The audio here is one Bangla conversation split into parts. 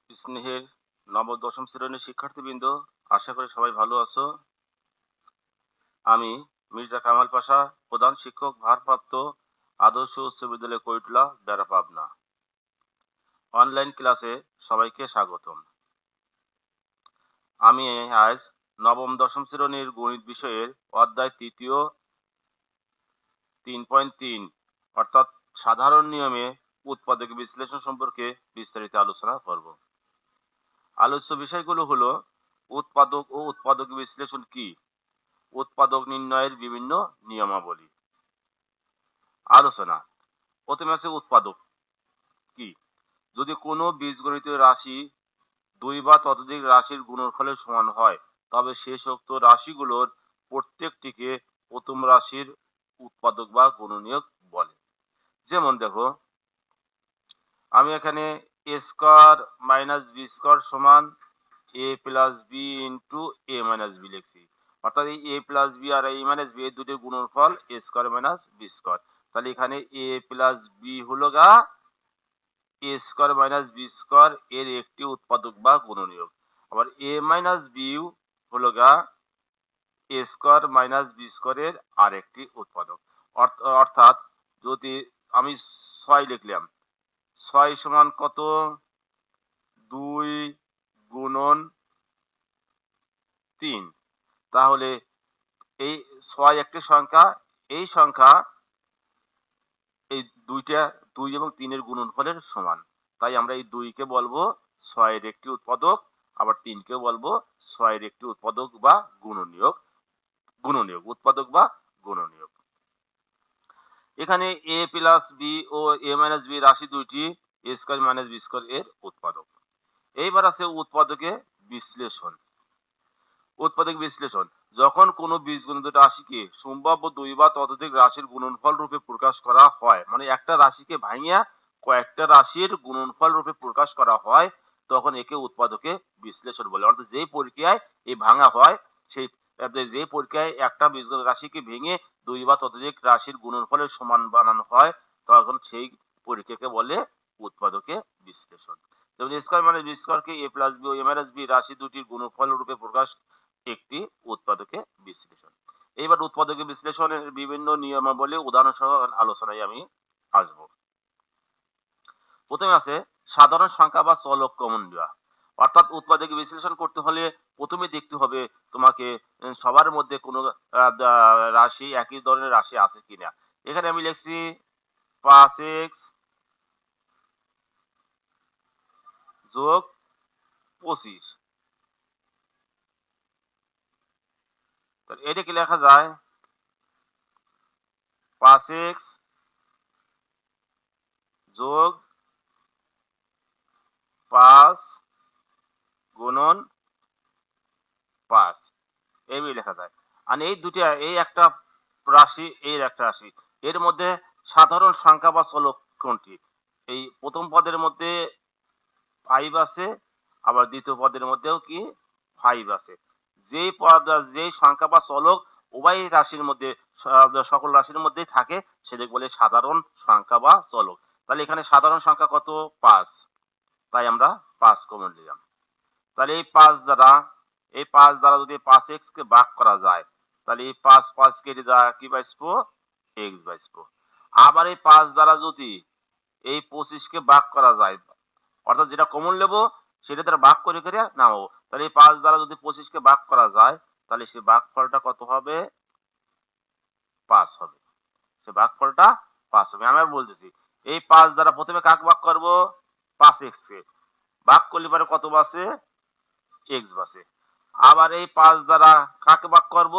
স্নেহের নবম দশম শ্রেণীর শিক্ষার্থীবৃন্দ, আশা করি সবাই ভালো আছো। আমি মির্জা কামাল পাশা, প্রধান শিক্ষক, ভারপ্রাপ্ত, আদর্শ উচ্চ বিদ্যালয় কৈটলা, বেড়া, পাবনা। অনলাইন ক্লাসে সবাইকে স্বাগতম। আমি আজ নবম দশম শ্রেণীর গণিত বিষয়ের অধ্যায় তৃতীয় 3.3 অর্থাৎ সাধারণ নিয়মে উৎপাদক বিশ্লেষণ সম্পর্কে বিস্তারিত আলোচনা করব। আলোচ্য বিষয়গুলো হলো উৎপাদক ও উৎপাদক বিশ্লেষণ কি, উৎপাদক নির্ণয়ের বিভিন্ন নিয়মাবলী। আলোচনা। প্রথমে আছে উৎপাদক কি। যদি কোনো বীজগণিতীয় রাশি দুই বা ততোধিক রাশির গুণফলের সমান হয়, তবে শেষোক্ত রাশিগুলোর প্রত্যেকটিকে প্রথম রাশির উৎপাদক বা গুণনীয়ক বলে। যেমন দেখো, আমি এখানে এ স্কয়ার মাইনাস বি স্কয়ার সমান এ প্লাস বি ইন্টু এ মাইনাস বি লিখছি। অর্থাৎ এই এ প্লাস বি আর এ মাইনাস বি এই দুটির গুণফল এ স্কয়ার মাইনাস বি স্কয়ার। তাহলে এখানে এ প্লাস বি হলো গা এ স্কয়ার মাইনাস বি স্কয়ার এর একটি উৎপাদক বা গুণনীয়ক। আবার এ মাইনাস বি হলো গা এ স্কয়ার মাইনাস বি স্কয়ারের আরেকটি উৎপাদক। অর্থাৎ যদি আমি 6 লিখলাম, 6 সমান কত? 2 গুণন 3। তাহলে এই 6 একটি সংখ্যা, এই সংখ্যা এই দুইটা 2 এবং 3 এর গুণনফলের সমান। তাই আমরা এই 2 কে বলবো 6 এর একটি উৎপাদক, আবার 3 কে বলবো 6 এর একটি উৎপাদক বা গুণনীয়ক। উৎপাদক বা গুণনীয়ক। এখানে a প্লাস বি ও a মাইনাস বি রাশি দুইটি a square minus B square এর উৎপাদক। এইবার আছে উৎপাদকে বিশ্লেষণ। উৎপাদক বিশ্লেষণ। যখন কোনো বীজগণিত রাশিকে সম্ভাব্য দুই বা ততোধিক রাশির গুণনফল রূপে প্রকাশ করা হয়, মানে একটা রাশিকে ভাঙিয়া কয়েকটা রাশির গুণনফল রূপে প্রকাশ করা হয়, তখন একে উৎপাদকে বিশ্লেষণ বলে। অর্থাৎ যেই প্রক্রিয়ায় এই ভাঙা হয়, সেই যে প্রক্রিয়ায় একটা বীজগণিত রাশিকে ভেঙে দুই বা ততোধিক রাশির গুণনফলের সমান বানানো হয়, তখন সেই প্রক্রিয়াকে বলে উৎপাদকে বিশ্লেষণ। যেমন এ স্কয়ার মাইনাস বি স্কয়ারকে এ প্লাস বি ও এ মাইনাস বি রাশি দুটির গুণফল রূপে প্রকাশ একটি উৎপাদকে বিশ্লেষণ। এইবার উৎপাদকে বিশ্লেষণের বিভিন্ন নিয়মাবলী উদাহরণ সহ আলোচনায় আমি আসবো। প্রথমে আছে সাধারণ সংখ্যা বা চলক কমন দেওয়া। অর্থাৎ উৎপাদকে বিশ্লেষণ করতে হলে প্রথমে দেখতে হবে তোমাকে সবার মধ্যে কোনো রাশি, একই ধরনের রাশি আছে কিনা। এখানে আমি লিখছি 5x যোগ 25। এটা কি লেখা যায়? 5x যোগ 5 গুণন 5 এইভাবে লেখা যায়। আর এই দুটি, এই একটা রাশি, এর একটা রাশি, এর মধ্যে সাধারণ সংখ্যা বা চলক কোনটি? এই প্রথম পদের মধ্যে 5 আছে, আবার দ্বিতীয় পদের মধ্যেও কি 5 আছে। যেই পদ, যেই সংখ্যা বা চলক উভয় রাশির মধ্যে, সকল রাশির মধ্যেই থাকে, সেটাকে বলে সাধারণ সংখ্যা বা চলক। তাহলে এখানে সাধারণ সংখ্যা কত? 5। তাই আমরা 5 কমন নিলাম। তাহলে এই 5 দ্বারা যদি 5x কে ভাগ করা যায়, তাহলে এই 5 কেটে যায় কি বাঁচবো? x বাঁচবো। আবার এই 5 দ্বারা যদি এই 25 কে ভাগ করা যায়, অর্থাৎ যেটা কমন নেব সেটা দ্বারা ভাগ করে করে নাও, তাহলে এই 5 দ্বারা যদি 25 কে ভাগ করা যায়, তাহলে সেই ভাগফলটা কত হবে? 5 হবে। সে ভাগফলটা 5 হবে। আমি আর বলতেছি, এই 5 দ্বারা প্রথমে কাকে ভাগ করব? 5x কে ভাগ করলে পরে কত বাঁচে? x বাঁচে। আবার এই 5 দ্বারা কাকে ভাগ করব?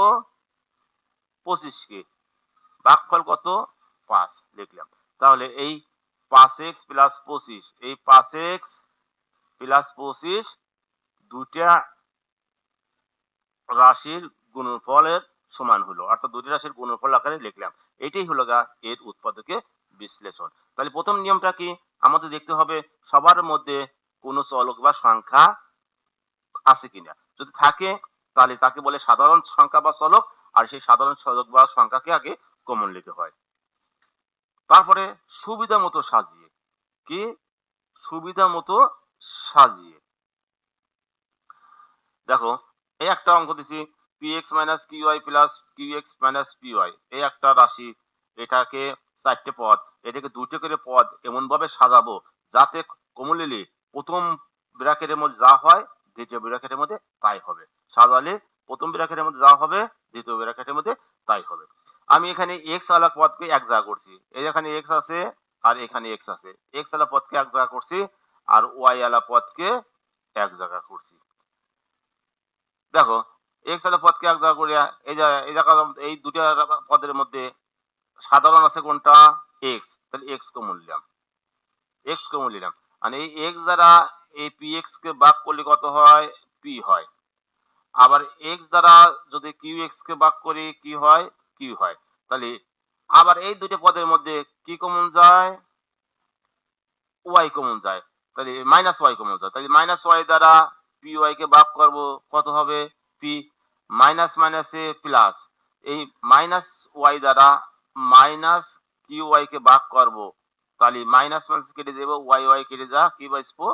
25 কে। ভাগফল কত? 5 লিখলাম। তাহলে এই 5x প্লাস 25, এই 5x প্লাস 25 দুইটা রাশির গুণফলের সমান হলো, অর্থাৎ দুটি রাশির গুণফল আকারে লিখলাম। এটাই হলো গা এর উৎপাদকে বিশ্লেষণ। তাহলে প্রথম নিয়মটা কি? আমাদের দেখতে হবে সবার মধ্যে কোনো চলক বা সংখ্যা আছে কিনা। যদি থাকে, তাহলে তাকে বলে সাধারণ সংখ্যা বা চলক, আর সেই সাধারণ চলক বা সংখ্যাকে আগে কমন নিতে হয়। তারপরে সুবিধা মতো সাজিয়ে, কি সুবিধা মতো সাজিয়ে। দেখো এই একটা অঙ্ক দিছি px minus qy plus qx minus py, এই একটা রাশি, এটাকে চারটে পদ, এটাকে দুটো করে পদ এমন ভাবে সাজাবো যাতে কমলিলি প্রথম ব্র্যাকেটের মধ্যে যা হয় দ্বিতীয় ব্র্যাকেটের মধ্যে তাই হবে, সাজালে প্রথম ব্র্যাকেটের মধ্যে যা হবে দ্বিতীয় ব্র্যাকেটের মধ্যে তাই হবে। আমি এখানে x আলা পদকে এক জায়গা করছি, এই এখানে x আছে আর এখানে x আছে, x আলা পদকে এক জায়গা করছি আর y আলা পদকে এক জায়গা করছি। দেখো এক্স আলা পদকে এক জায়গা করিয়া এই জায়গা, এই দুটা পদের মধ্যে সাধারণ আছে কোনটা, এক্স, তাহলে এক্স কমন নিলাম, এক্স কমন নিলাম। আর এই এক্স দ্বারা এই পি এক্স কে ভাগ করলে কত হয়, পি হয়। আবার এক্স দ্বারা যদি কিউ এক্স কে ভাগ করি কি হয়, কিউ হয়। তাহলে আবার এই দুটো পদের মধ্যে কি কমন যায়, ওয়াই কমন যায়, তাহলে মাইনাস ওয়াই কমন যায়, তাহলে মাইনাস ওয়াই দ্বারা পি ওয়াই কে ভাগ করব কত হবে, পি, মাইনাস মাইনাসে প্লাস, এই মাইনাস ওয়াই দ্বারা মাইনাস কিউ ওয়াই কে ভাগ করব, তাহলে মাইনাস মাইনাস কেটে দেবো, ওয়াই ওয়াই কেটে যা কি বাঁচবো,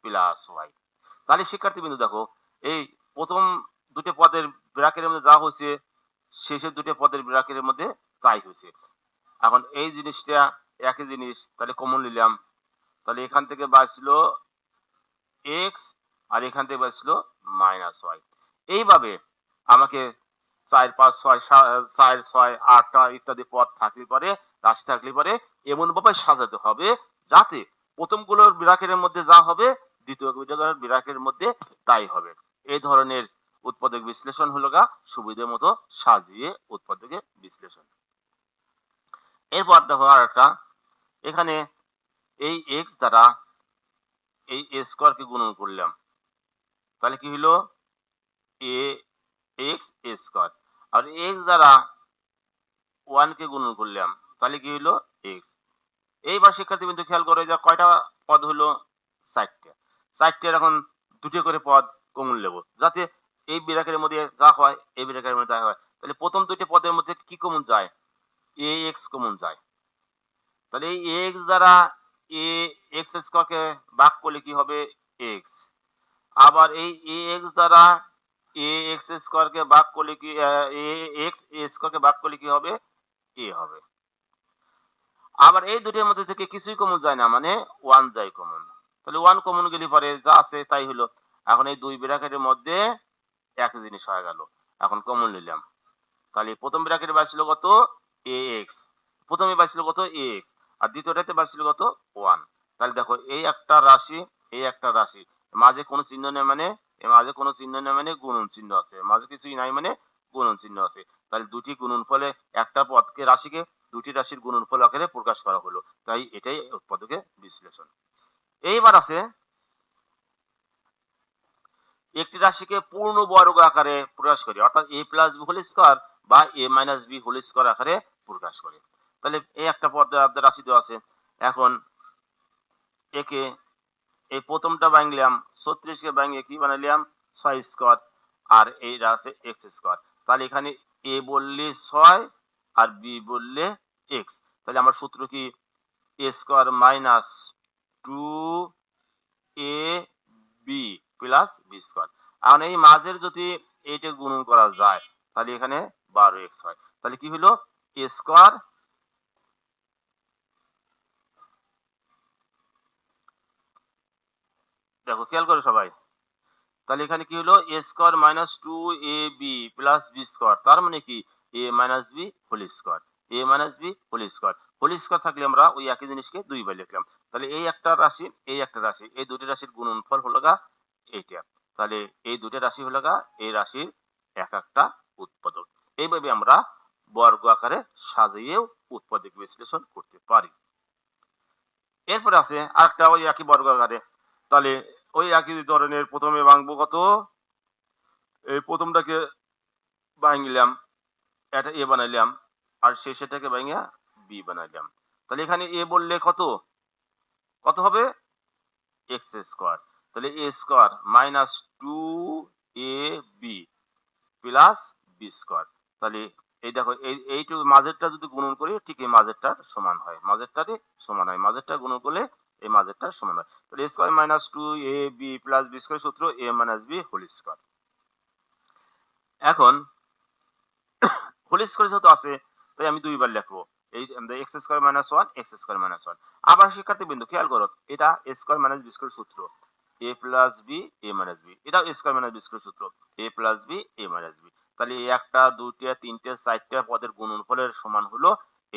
প্লাস ওয়াই। তাহলে শিক্ষার্থী বিন্দু দেখো এই প্রথম দুটো পদের ব্র্যাকেটের মধ্যে যা হয়েছে শেষের দুটো পদের ব্র্যাকেটের মধ্যে তাই হয়েছে। এখন এই জিনিসটা একই জিনিস, তাহলে কমন নিলাম, তাহলে এখান থেকে বাঁচলো এক্স আর এখান থেকে বাঁচলো মাইনাস ওয়াই। এইভাবে আমাকে 4 5 6 4 6 8টা ইত্যাদি পদ থাকলে পরে, রাশি থাকলে পরে এমন ভাবে সাজাতে হবে যাতে প্রথমগুলোর ব্র্যাকেটের মধ্যে যা হবে দ্বিতীয় ব্র্যাকেটের মধ্যে তাই হবে। এই ধরনের উৎপাদক বিশ্লেষণ হলো গা সুবিধা মতো সাজিয়ে উৎপাদকের বিশ্লেষণ। এরপর দেখো আর একটা, এখানে এই এক্স দ্বারা এই এ স্কোয়ারকে গুণন করলাম, তাহলে কি হলো এ এক্স এ স্কোয়ার, আর এক্স দ্বারা ওয়ান কে গুণন করলাম তাহলে কি হলো এক্স। এইবার শিক্ষার্থী বিন্দু খেয়াল করে যা কয়টা পদ হলো, চারটে, চারটের এখন দুটো করে পদ কমন নেব যাতে এই ব্র্যাকেটের মধ্যে যা হয় এই ব্র্যাকেটের মধ্যে যা হয়, তাহলে প্রথম দুটো পদের মধ্যে কি কমন যায়, এ এক্স কমন যায়, তাহলে এই এক্স দ্বারা এ এক্স স্কোয়ারকে ভাগ করলে কি হবে এক্স, আবার এই এ এক্স দ্বারা এ এক্স স্কোয়ারকে ভাগ করলে কি এ এক্স এ স্কোয়ারকে ভাগ করলে কি হবে, এ হবে। আবার এই দুটোর মধ্যে থেকে কিছুই কমন যায় না, মানে ওয়ান যায় কমন, তাহলে ওয়ান কমন গেলে পরে যা আছে তাই হলো। এখন এই দুই ব্র্যাকেটের মধ্যে একই জিনিস হয়ে গেল, এখন কমন নিলাম, তাহলে প্রথম ব্র্যাকেটে বাঁচছিল কত এ এক্স, প্রথমে বাঁচছিল কত এ এক্স, আর দ্বিতীয়টাতে বাঁচছিল কত ওয়ান। তাহলে দেখো এই একটা রাশি এই একটা রাশি, মাঝে কোনো চিহ্ন নেই মানে, মাঝে কোনো চিহ্ন নেই মানে গুণন চিহ্ন আছে, মাঝে কিছুই নাই মানে গুণন চিহ্ন আছে, তাহলে দুটি গুণন ফলে একটা পদকে রাশিকে দুটি রাশির গুণনফল আকারে প্রকাশ করা হলো, তাই এটাই উৎপাদকের বিশ্লেষণ। এইবার আছে একটি রাশিকে পূর্ণ বর্গ আকারে প্রকাশ করি, অর্থাৎ এ প্লাস বি হোল স্কয়ার বা এ মাইনাস বি হোল স্কয়ার আকারে প্রকাশ করে। তাহলে এই একটা পদ রাশি দেওয়া আছে, এখন একে এই প্রথমটা ভাঙলাম 36 কে ভাঙিয়ে কি বানাইলাম 6 স্কয়ার, আর এইটা আছে এক্স স্কয়ার, তাহলে এখানে এ বললে 6 আর বি বললে এক্স, তাহলে আমার সূত্র কি এ স্কয়ার মাইনাস 2 এ বি প্লাস বি স্কয়ার। এখন এই মাঝের যদি এইটা গুণন করা যায় তাহলে এখানে 12x হয়, তাহলে কি হলো এ স্কয়ার, দেখো খেয়াল করো সবাই, তাহলে এখানে কি হলো a square minus 2ab plus b square, তার মানে কি a minus b whole square, a minus b whole square থাকলে আমরা ওই একই জিনিসকে দুইবার লিখলাম, তাহলে এই একটা রাশি এই একটা রাশি এই দুটি রাশির গুণনফল হলো গা এইটা, তাহলে এই দুটো রাশি হলো গা এই রাশির এক একটা উৎপাদক। এইভাবে আমরা বর্গ আকারে সাজিয়েও উৎপাদক বিশ্লেষণ করতে পারি। এরপরে আছে আরেকটা ওই একই বর্গ আকারে, তাহলে ওই একই ধরনের প্রথমে ভাঙবো কত, এই প্রথমটাকে ভাঙলাম এটা এ বানাইলাম আর শেষেরটাকে ভাঙিয়া বি বানাইলাম, তাহলে এখানে এ বললে কত কত হবে এক্স স্কোয়ার, তাহলে a square minus 2ab plus B square, তাহলে এই দেখো এইটুকু মাঝেরটা যদি গুণন করি ঠিক এই মাঝেরটার সমান হয়, মাঝেরটারই সমান হয়, মাঝেরটা গুণন করলে এই মাঝেরটা সমান হয়। তাহলে a square minus 2ab plus b square সূত্র a minus b whole square. এখন হোল স্কয়ার যেহেতু আছে তাই আমি দুইবার লিখবো। এই x square minus 1 x square minus 1। আবার শিক্ষার্থী বিন্দু খেয়াল করো, এটা a square minus b square সূত্র a plus b a minus b, এটা a square minus b square সূত্র a plus b a minus b। তাহলে এই একটা দুইটা তিনটে চারটা পদের গুণনফলের সমান হলো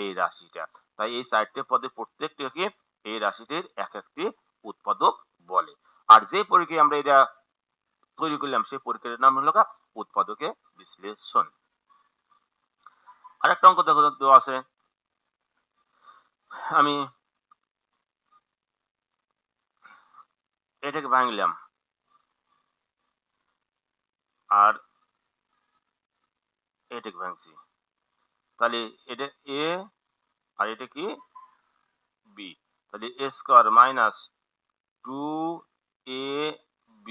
এই রাশিটা। তাই এই চারটে পদের প্রত্যেকটাকে এই রাশিটির এক একটি উৎপাদক বলে। আর যে পরীক্ষায় আমরা এটা তৈরি করলাম সেই পরীক্ষার নাম হলো উৎপাদকে বিশ্লেষণ। আরেকটা অঙ্ক দেখো দেওয়া আছে, আমি এটাকে ভাঙলাম আর এটাকে ভাঙছি, তাহলে এটা এ আর এটা কি বি, তাহলে a square minus 2ab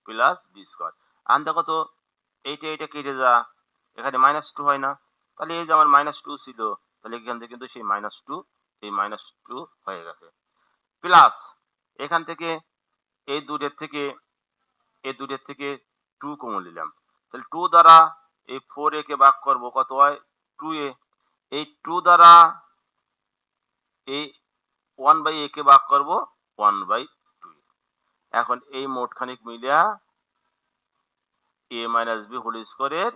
plus b square. আর দেখো তো এইটা কেটে যা, এখানে মাইনাস 2 হয় না, তাহলে এই যে আমার মাইনাস 2 ছিল, তাহলে এখান থেকে কিন্তু সেই মাইনাস 2 এই মাইনাস 2 হয়ে গেছে। প্লাস এখান থেকে এই দুটের থেকে 2 কমন নিলাম, তাহলে 2 দ্বারা এই 4a কে ভাগ করব, কত হয় 2a। এই 2 দ্বারা এই 1/a কে ভাগ করব 1/2। এখন এই মোট খানিক মিলিয়া a মাইনাস b হোল স্কয়ারের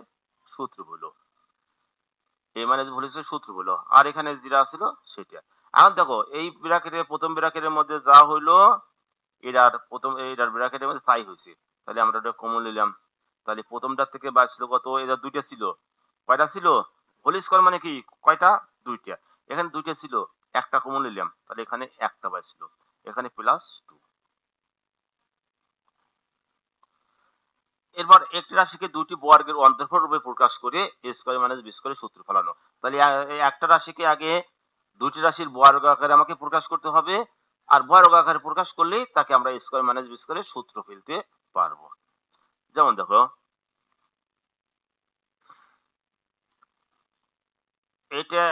সূত্র হলো, a মাইনাস b হোল স্কয়ারের সূত্র হলো, আর এখানে যেটা ছিল সেটা। এখন দেখো এই ব্র্যাকেটের প্রথম ব্র্যাকেটের মধ্যে যা হইলো এটার ব্র্যাকেটের মধ্যে তাই হয়েছে, তাহলে আমরা এটা কমন নিলাম। তাহলে প্রথমটার থেকে বাঁচলো কত, এটা দুইটা ছিল, কয়টা ছিল হোল স্কয়ার মানে কি কয়টা, দুইটা, এখানে দুইটা ছিল, একটা কমন নিলাম, তাহলে এখানে একটা বাঁচলো, এখানে প্লাস 2। এরপর একটি রাশিকে দুটি বর্গের অন্তর্ফল রূপে প্রকাশ করে a স্কয়ার মাইনাস b স্কয়ারের সূত্র ফলানো। তাহলে এই একটা রাশিকে আগে দুটি রাশির বর্গ আকারে আমাকে প্রকাশ করতে হবে, আর বর্গ আকারে প্রকাশ করলেই তাকে আমরা a স্কয়ার মাইনাস b স্কয়ারের সূত্র ফেলতে পারবো। যেমন দেখো এটা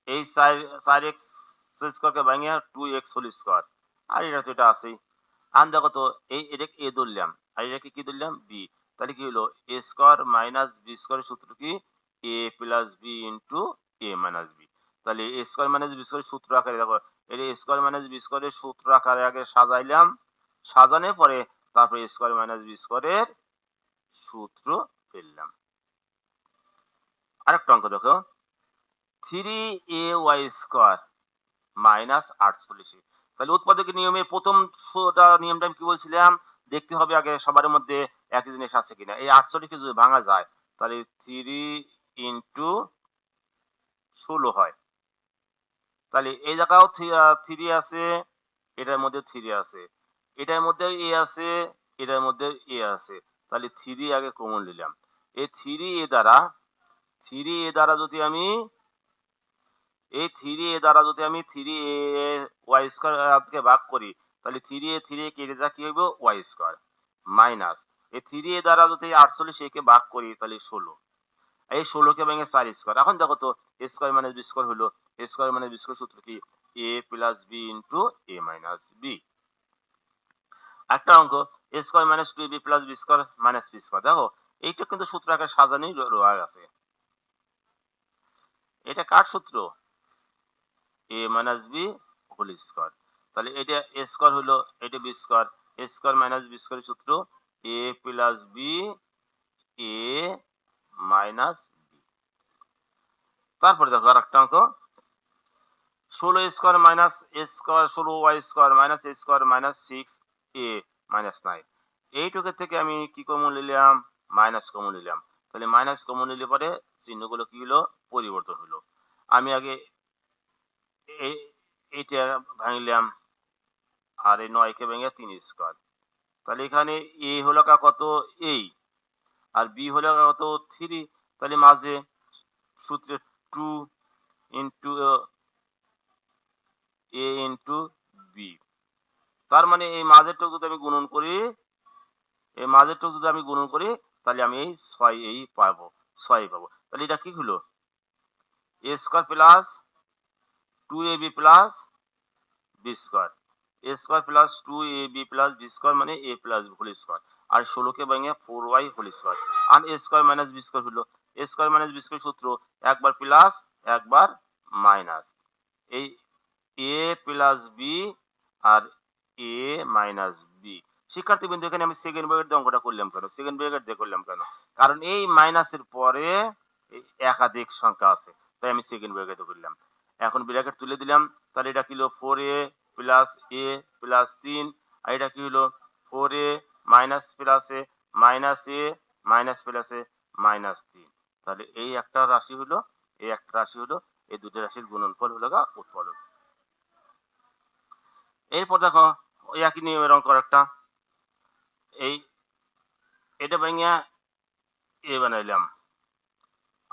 এই 4x স্কয়ারকে ভাঙিয়ে 2x হোল স্কয়ার, আর এটা তো এটা আছেই। আর দেখো তো এটা a ধরলাম আর এটাকে কি ধরলাম b, তাহলে কি হলো a স্কয়ার মাইনাস b স্কয়ারের সূত্র কি a plus b into a minus b। তাহলে a স্কয়ার মাইনাস b স্কয়ারের সূত্র আকারে দেখো, এটা a স্কয়ার মাইনাস b স্কয়ারের সূত্র আকারে আগে সাজাইলাম, সাজানোর পরে তারপরে a স্কয়ার মাইনাস b স্কয়ারের সূত্র ফেললাম। আরেকটা অঙ্ক দেখো, 3ay স্কয়ার মাইনাস 48। তাহলে উৎপাদকের নিয়মে প্রথম নিয়মটা আমি কি বলছিলাম, দেখতে হবে আগে সবার মধ্যে একই জিনিস আছে কিনা। এই 48কে যদি ভাঙা যায় তাহলে 3 ইন্টু 16 হয়, তাহলে এই জায়গাও 3 আছে, এটার মধ্যে 3 আছে, এটার মধ্যে এ আছে, এটার মধ্যে এ আছে, তাহলে 3 আগে কমন নিলাম। এই 3 এ দ্বারা যদি আমি এই 3a দ্বারা যদি আমি 3a ওয়াই স্কয়ার কে ভাগ করি, তাহলে 3a কেটে যা কি হইব ওয়াই স্কয়ার, মাইনাস এই 3a দ্বারা যদি 48 কে ভাগ করি তাহলে 16, এই 16 কে ভেঙে 4 স্কয়ার। এখন দেখো তো a square minus b square হলো, a square minus b square সূত্র কি a plus b into a minus b। একটা অঙ্ক a square minus 2ab plus b square minus b square, দেখো এইটা কিন্তু সূত্র আকারে সাজানোই রয়ে গেছে। এটা কার সূত্র, a minus b whole square, তাহলে এটা a স্কয়ার হলো, এটা b square, a square minus b স্কয়ারের সূত্র a plus b a minus b। তারপরে দেখো আরেকটা অঙ্ক, 16 square minus a square 16y square minus a square minus 6a minus 9। এইটুকু থেকে আমি কি কমন নিলাম, মাইনাস কমন নিলাম, তাহলে মাইনাস কমন নিলে পরে চিহ্নগুলো কি হলো পরিবর্তন হলো। আমি আগে এইটা ভাঙলাম আর এই 9 কে ভেঙে 3 স্কয়ার, তাহলে এখানে a হলো কত এই, আর b হলো কত 3, তাহলে মাঝে সূত্রে 2 ইনটু a ইনটু b, তার মানে এই মাঝেরটা যদি আমি গুণন করি, এই মাঝেরটা যদি আমি গুণন করি তাহলে আমি এই 6 এই পাবো, 6 পাবো। তাহলে এটা কি হলো a square plus 2ab plus B square, A square plus 2ab plus B square মানে a প্লাস হোল স্কোয়ার, আর 16কে ভেঙে 4y হোল স্কোয়ার, আর a square minus B square হলো a square minus B square সূত্র একবার প্লাস একবার মাইনাস, এই a প্লাস বি আর a মাইনাস বি। শিক্ষার্থী বিন্দু এখানে আমি সেকেন্ড ব্র্যাকেট অঙ্কটা করলাম কেন, সেকেন্ড ব্র্যাকেট দিয়ে করলাম কেন, কারণ এই মাইনাসের পরে একাধিক সংখ্যা আছে, তাই আমি সেকেন্ড ব্র্যাকেটে করলাম। এখন ব্র্যাকেট তুলে দিলাম, তাহলে এটা কি হলো 4a প্লাস a প্লাস 3, আর এটা কি হলো 4a minus plus a minus a minus plus a minus 3, তাহলে এই একটা রাশি হলো, এই একটা রাশি হলো, এই দুটো রাশির গুণনফল হলো গা উৎপাদক। এরপর দেখো ওই একই নিয়মের অঙ্ক একটা, এই এটা ভেঙে এ বানাইলাম,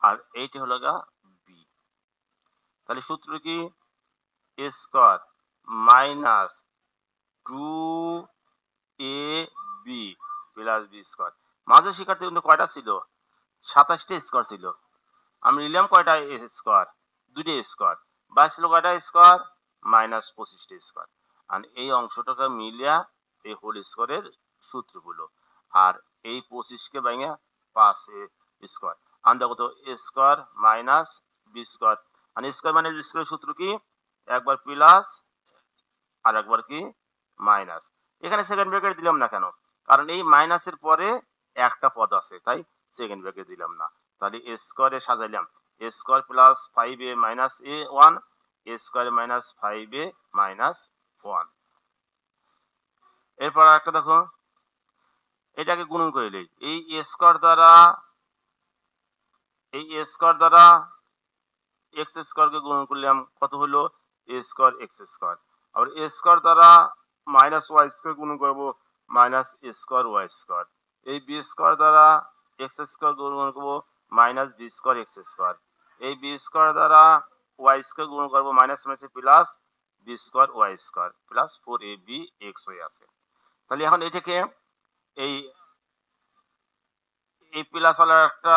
আর এইটি হলো গা বি, তাহলে সূত্র কি a square minus 2ab plus B square. মাঝে শিক্ষার্থী কিন্তু কয়টা ছিল, 27টা স্কোয়ার ছিল, আমি নিলাম কয়টা স্কোয়ার, দুইটা স্কোয়ার, বাইশ ছিল কয়টা স্কোয়ার মাইনাস 25টা স্কোয়ার, আর এই অংশটাকে মিলিয়া এই হোল স্কোয়ারের সূত্রগুলো, আর এই 25কে ভেঙে 5 স্কোয়ার, আর দেখো তো এ স্কোয়ার মাইনাস বি স্কোয়ার, আর স্কোয়ার মাইনাস বি স্কোয়ার সূত্র কি একবার প্লাস আর একবার কি মাইনাস। এখানে সেকেন্ড ব্র্যাকেট দিলাম না কেন, কারণ এই মাইনাসের পরে একটা পদ আছে, তাই সেকেন্ড ব্র্যাকেট দিলাম না। তাহলে এ স্কোয়ারে সাজাইলাম এ স্কোয়ার প্লাস 5a মাইনাস এ 1, এ স্কোয়ার মাইনাস 5a মাইনাস 1। এরপর একটা দেখো, এটাকে গুণন করে নিই, এই এ স্কোয়ার দ্বারা এই এ স্কোয়ার দ্বারা এক্স স্কোয়ারকে গুণন করলাম, কত হলো এ স্কোয়ার এক্স স্কোয়ার, আবার এ স্কোয়ার দ্বারা মাইনাস ওয়াই স্কোয়ার গুণন করবো minus a square y square, এই বি স্কোয়ার দ্বারা এক্স স্কোয়ার গুণন করবো minus B square x square, এই বি স্কোয়ার দ্বারা ওয়াই স্কোয়ার গুণন করবো minus minus plus B square y square plus 4ab x হয়ে আছে। তাহলে এখন এটাকে এই এই প্লাস হলো একটা,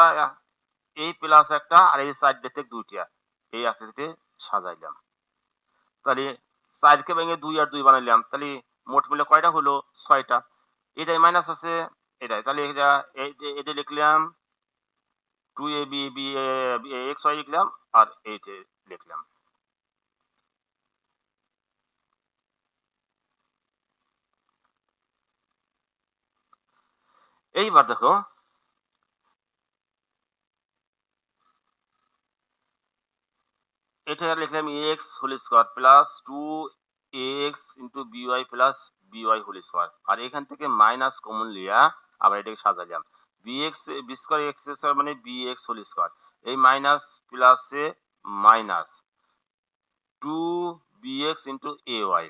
এই প্লাস একটা, আর এই সাইড থেকে দুইটা এই আকৃতিতে সাজাইলাম, তাহলে 4কে ভেঙে 2 আর 2 বানাইলাম, তাহলে মোট মিলে কয়টা হলো 6টা, এটাই মাইনাস আছে এটাই, তাহলে এটা এটা লিখলাম 2ab বি এক্স ওয়াই লিখলাম, আর এইটা লিখলাম। এইবার দেখো এটা লিখলাম x whole square plus 2ax into b y plus b y whole square, আর এখান থেকে মাইনাস কমন লিয়া আবার এটাকে সাজালাম bx b square x square মানে bx হোল স্কোয়ার, এই মাইনাস প্লাসে minus 2bx into ay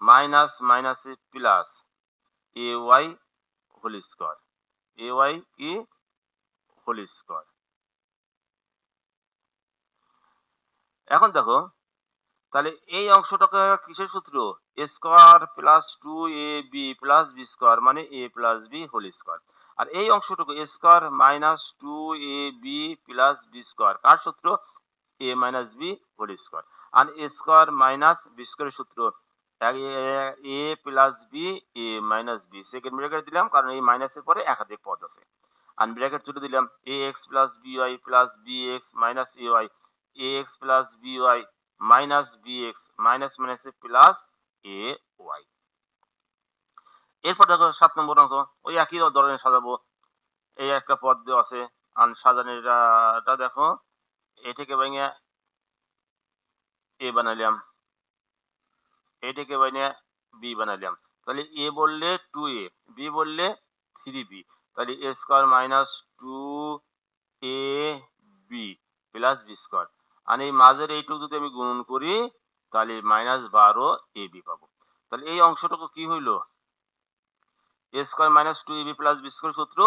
minus মাইনাসে plus ay whole square, ay কি হোল স্কোয়ার। এখন দেখো, তাহলে এই অংশটাকে কিসের সূত্র, a square plus 2ab plus B square মানে a plus b whole square, আর এই অংশটুকু a square minus 2ab plus B square কার সূত্র, a minus b whole square, আর এ স্কোয়ার মাইনাস বি স্কোয়ারের সূত্র a plus b a minus b, second bracket দিলাম কারণ এই মাইনাসের পরে একাধিক পদ আছে, আর ব্র্যাকেট তুলে দিলাম ax plus by plus bx minus ay, ax plus by minus bx minus মাইনাসে প্লাস ay। এরপর দেখো 7 নম্বর অঙ্ক, ওই একই ধরনের সাজাবো, এই একটা পদ দেওয়া আছে, আর সাজানোটা দেখো এটাকে ভেঙে এ বানাইলাম, এটাকে ভেঙে বি বানাইলাম, তাহলে এ বললে 2a, বি বললে 3b, তাহলে a square minus 2ab plus B square, আর এই মাঝের এইটুকু যদি আমি গুণন করি তাহলে মাইনাস 12ab পাবো, তাহলে এই অংশটুকু কি হইলো a square minus 2ab plus B square সূত্র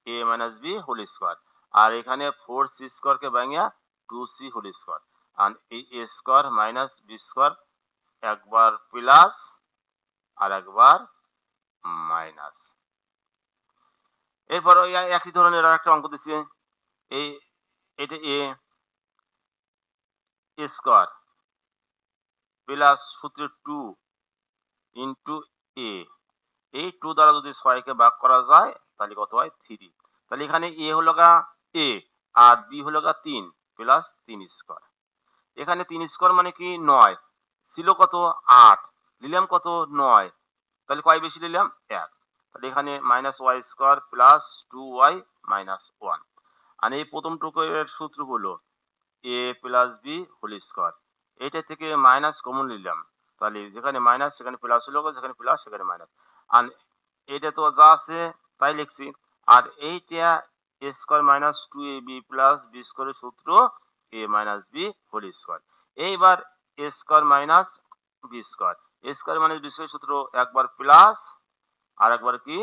a minus b whole square, আর এখানে 4c স্কোয়ারকে ভাঙিয়া 2c হোল স্কোয়ার, আর এই a square minus B square একবার প্লাস আর একবার মাইনাস। এরপর ওই একই ধরনের আর একটা অঙ্ক দিচ্ছি, এই এটা এ স্কোয়ার প্লাস সূত্রের 2 ইন্টু এ। এই 2 দ্বারা যদি 6 কে ভাগ করা যায় তাহলে কত হয় 3। তাহলে এখানে এ হলো গা এ আর বি হলো গা 3 প্লাস 3 স্কয়ার। এখানে 3 স্কয়ার মানে কি 9, ছিল কত 8, নিলাম কত 9, তাহলে কয় বেশি নিলাম 1। তাহলে এখানে minus y square plus 2y minus 1। আর এই প্রথম টুকের সূত্র হলো a plus b whole square. এটা থেকে মাইনাস কমন নিলাম, তাহলে যেখানে মাইনাস সেখানে প্লাস হলো, যেখানে প্লাস সেখানে মাইনাস। আর এটা তো যা আছে তাই লিখছি। আর এইটা a square minus 2ab plus b স্কয়ারের সূত্র a minus b whole square. এইবার a square minus B square, a square minus b স্কয়ারের সূত্র একবার প্লাস আর একবার কি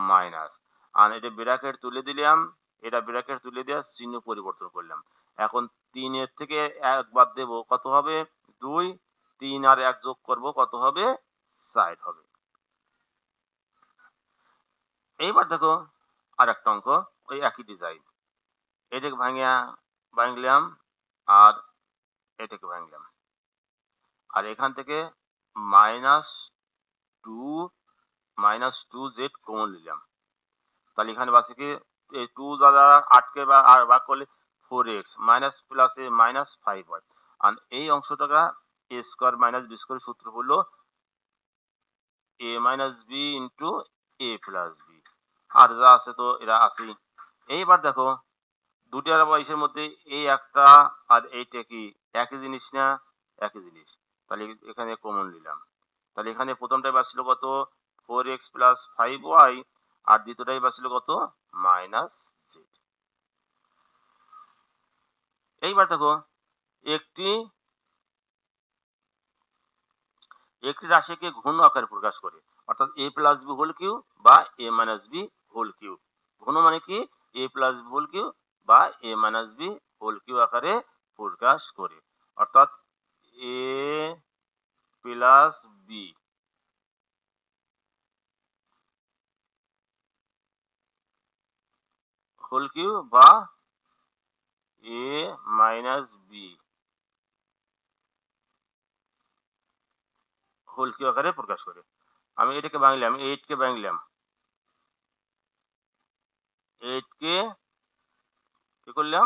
মাইনাস। আর এটা ব্র্যাকেট তুলে দিলাম, এটা ব্র্যাকেট তুলে দিয়ে চিহ্ন পরিবর্তন করলাম। এখন 3 এর থেকে 1 বাদ দেব কত হবে 2, 3 আর 1 যোগ করব কত হবে 4 হবে। এইবার দেখো আর একটা অঙ্ক ওই একই ডিজাইন, এটাকে ভাঙলাম আর এটাকে ভাঙলাম, আর এখান থেকে মাইনাস 2 জেড কমন নিলাম। তাহলে এখানে বাসে কি এই 2 দ্বারা 8 কে আর ভাগ করলে 4x মাইনাস প্লাস এ মাইনাস 5 হয়। আর এই অংশটাকে a square minus b square সূত্র হলো a minus b into a plus b। আর যা আছে তো এরা আছেই। এইবার দেখো দুটার বয়সের মধ্যে এই একটা আর এইটা কি একই জিনিস না? একই জিনিস। তাহলে এখানে কমন নিলাম। তাহলে এখানে প্রথমটাই বাঁচছিল কত 4x প্লাস 5y, আর দ্বিতীয়টাই বাঁচছিল কত মাইনাস জেড। এইবার দেখো একটি একটি রাশিকে ঘন আকারে প্রকাশ করে, অর্থাৎ a plus b whole cube বা a minus b whole cube. ঘন মানে কি a plus b whole cube বা a minus b whole cube আকারে প্রকাশ করে, অর্থাৎ a plus b whole cube বা a minus b whole cube আকারে প্রকাশ করে। আমি এটাকে ভাঙলাম, 8 কে ভাঙলাম, 8 কে কি করলাম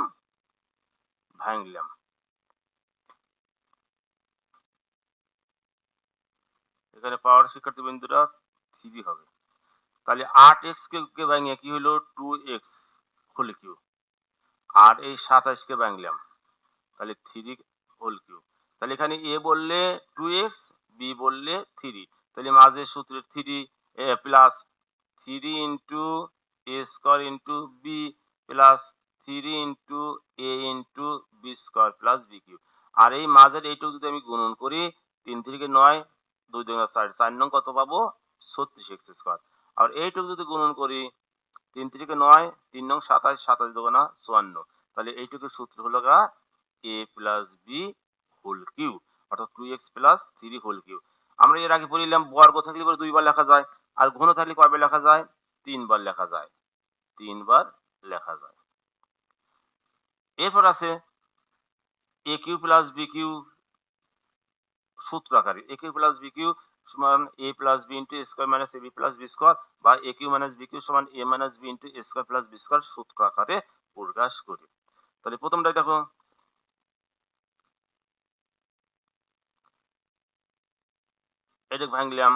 ভাঙলাম। এখানে পাওয়ার শিক্ষার্থী বিন্দুটা 3 হবে। তাহলে 8x কে ভাঙিয়ে কি হলো 2x হোল কিউ, আর এই 27 কে ভাঙলাম তাহলে 3 হোল কিউ। তাহলে এখানে a বললে 2x, b বললে 3, তাহলে মাঝের সূত্রে 3 plus 3 into a square into b plus 3 into a into b square plus b cube. আর এই মাঝের এইটুকু যদি আমি গুণন করি 3 থেকে 9, 2 দুগুণে 4, 4 নং কত পাবো 36x স্কয়ার। আর এইটুকু যদি গুণন করি 3 থেকে 9, 3 নং 27, 27 দুগুণা 54, তাহলে এইটুকুর সূত্র হলো গা a plus b whole cube, অর্থাৎ 2x প্লাস 3 হোল কিউ। আমরা এর আগে বলিলাম বর্গ থাকলে পরে 2 বার লেখা যায়, আর ঘন থাকলে কয়বার লেখা যায় 3 বার লেখা যায়, 3 বার লেখা যায়। এরপর আছে a cube plus b cube সূত্র আকারে, a cube plus b cube সমান a plus b into a square minus ab plus b square, বা a cube minus b cube সমান a minus b into a square plus b square সূত্র আকারে প্রকাশ করি। তাহলে প্রথমটাই দেখো এটাকে ভাঙলাম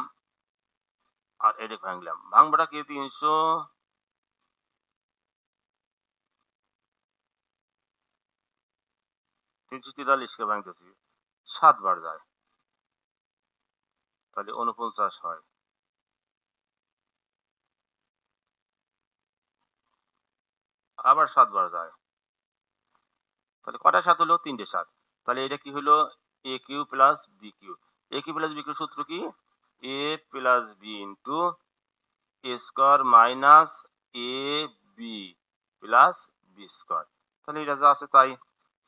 আর এটাকে ভাঙলাম, ভাঙবাটা কি 343 কে ভাঙতেছি 7 বার যায়, তাহলে 49 হয়। আবার 7 বার যায়, তাহলে কটা 7 হলো 3টে 7। তাহলে এটা কি হলো a cube plus b cube. a cube plus b cube সূত্র কি a plus b into a square minus a b plus b square. তাহলে এটা যা আছে তাই,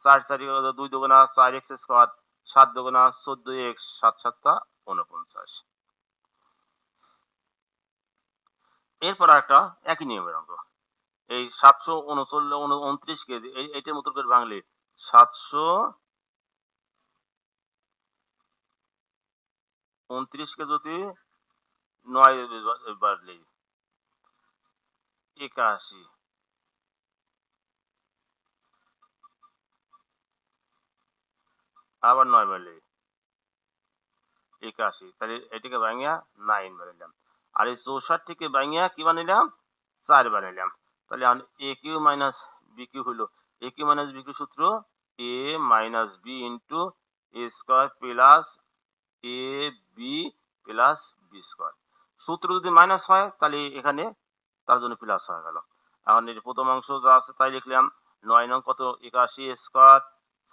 4 4 2 দুগুণা 4x স্কয়ার, 7 দুগুণা 14x, 7 7 49। এরপর একটা একই নিয়মের অঙ্ক, এই 729 কেজি এইটার মতো করে বাংলে 700 29 কে যদি 9 বাড়লে 81, আবার 9 বাড়লে 81, তাহলে এটাকে ভাঙিয়া 9 বানাইলাম। আর এই 64 কে ভাঙিয়া কি বানাইলাম? 4 বানাইলাম। তাহলে এখন এ কিউ মাইনাস বি কিউ হইলো, এ কিউ মাইনাস বি কিউ সূত্র a minus b into a square plus a b plus B square. সূত্র যদি মাইনাস হয় তাহলে এখানে তার জন্য প্লাস হয়ে গেল। এখন এর প্রথম অংশ যা আছে তাই লিখলাম। 9 নং কত? 81 স্কোয়ার,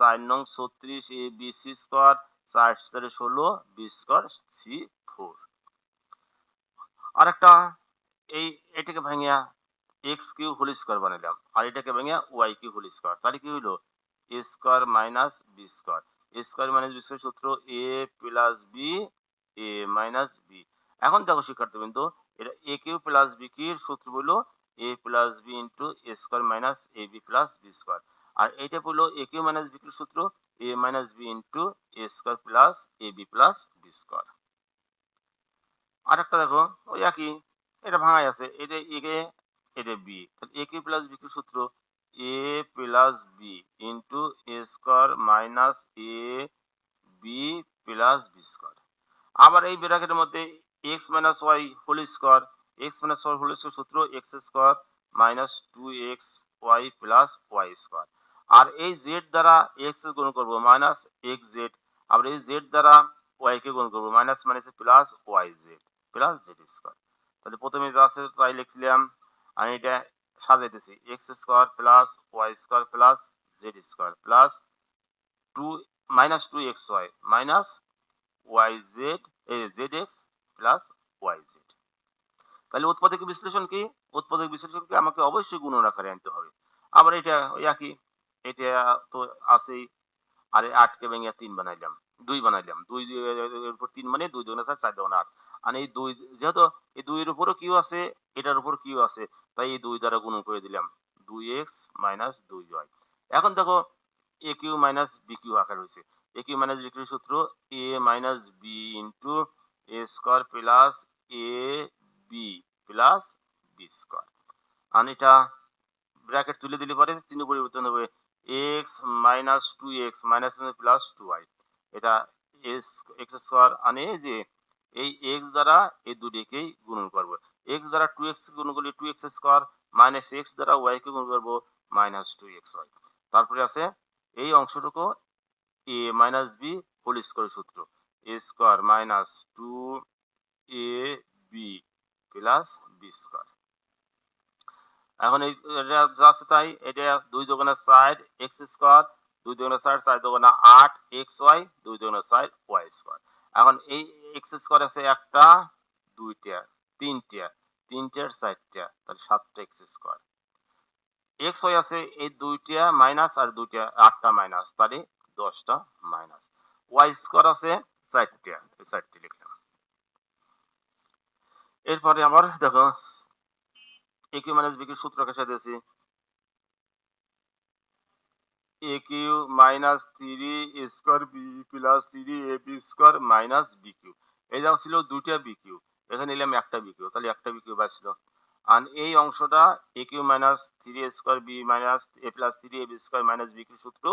4 নং 36 a b c square, 4 4 16 b square c 4। আরেকটা এই এটাকে ভাঙিয়া এক্স কিউ হোল স্কোয়ার বানাইলাম, আর এটাকে ভাঙিয়া ওয়াই কিউ হোল স্কোয়ার। তাহলে কি হইলো? A square minus B square. A square minus B square সূত্র a plus B A minus B. এখন দেখো শিক্ষার্থীবৃন্দ, এটা এ কিউ প্লাস বি কিউর সূত্র হলো a plus b into a square minus a b plus B square. আর এটা হলো এ কিউ মাইনাস বি কিউর সূত্র a minus b into a square plus a b plus B square. আরেকটা দেখো ওই একই, এটা ভাঙাই আছে, এটা এ, এটা b, a cube plus b cube সূত্র a plus b into a square minus a b plus B square. আবার এই ব্র্যাকেটের মধ্যে x minus y whole square, x minus y whole square সূত্র x square minus 2x y plus y square. আর এই জেড দ্বারা এক্স গুণ করবো মাইনাস এক্স জেড, আবার এই জেড দ্বারা ওয়াই কে গুণ করবো minus minus plus y z plus z square. তাহলে প্রথমে যা আছে তাই লিখলাম, আমি এটা সাজাইতেছি x square plus y square plus z square plus 2 minus 2xy minus y z z x plus y z. তাহলে উৎপাদক বিশ্লেষণ কি? উৎপাদক বিশ্লেষণকে আমাকে অবশ্যই গুণন আকারে আনতে হবে। আবার এটা ওই একই, এটা তো আছেই। আর 8 কে ভেঙে 3 বানাইলাম, 2 বানাইলাম, 2 এর উপর 3 মানে 2 দুগুণে 4, 4 দুগুণে 8। আর এই 2 যেহেতু এই 2 এর উপরও কিউ আছে, এটার উপর কিউ আছে, তাই এই 2 দ্বারা গুণ করে দিলাম 2x মাইনাস 2y। এখন দেখো a cube minus b Q আকার হয়েছে। এ কিউ মাইনাস বি কিউ সূত্র a minus b into a square plus a b plus B square. আর এটা ব্র্যাকেট তুলে দিলে পরে চিহ্ন পরিবর্তন হবে x minus 2x minus plus 2y। এটা এস এক্স স্কোয়ার আনে যে এই এক্স দ্বারা এই দুটিকেই গুণন করবো। এক্স দ্বারা 2x গুণ করলে 2x স্কোয়ার মাইনাস এক্স দ্বারা ওয়াই কে গুণ করবো মাইনাস 2xy। তারপরে আছে এই অংশটুকু এ মাইনাস বি হোল স্কোয়ার সূত্র a square minus 2 A b plus B square. এখন এই এটা যা আছে তাই, এটা 2 দুগুণে 4 এক্স স্কোয়ার, 2 দুগুণে 4, 4 দুগুণে 8 এক্স ওয়াই, 2 দুগুণে 4 ওয়াই স্কোয়ার। এখন এই এক্স স্কোয়ার আছে একটা, দুইটা, তিনটা, তিনটার 4টা, তাহলে 7টা এক্স স্কোয়ার। এক্স ওয়াই আছে এই দুইটা মাইনাস আর দুইটা 8টা মাইনাস, তাহলে 10টা মাইনাস। ওয়াই স্কোয়ার আছে 4টা, এই 4টি লিখলাম। এরপরে আবার দেখো a cube minus b cube সূত্র কেসে দিয়েছি a cube minus 3 square b plus 3 a b square minus b cube. এই যা ছিল দুইটা বি কিউ, এখানে নিলাম একটা বি কিউ, তাহলে একটা বি কিউ বাঁচলো। আর এই অংশটা a cube minus 3 square b minus a plus 3 a b square minus b cube সূত্র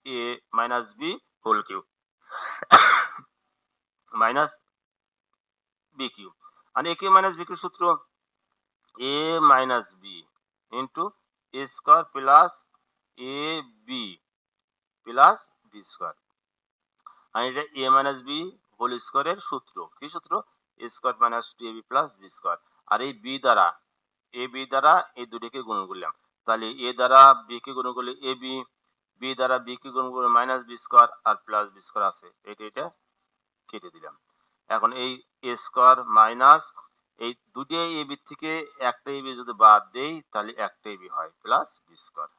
a minus b whole cube minus b cube. আর a cube minus b cube সূত্র a minus b into a square plus a b plus B square. আর এটা এ মাইনাস বি হোল স্কোয়ারের সূত্র কি সূত্র? A square minus 2ab plus B square. আর এই বি দ্বারা এ বি দ্বারা এই দুটিকে গুণ করলাম, তাহলে এ দ্বারা বি কে গুণ করলে এ বি, বি দ্বারা বি কে গুণ করলে মাইনাস বি স্কোয়ার আর প্লাস বি স্কোয়ার আছে, এটা কেটে দিলাম। এখন এই এ স্কোয়ার মাইনাস এই দুটি এ বি থেকে একটা এ বি যদি বাদ দেই তাহলে একটা এ বি হয় প্লাস বি স্কোয়ার।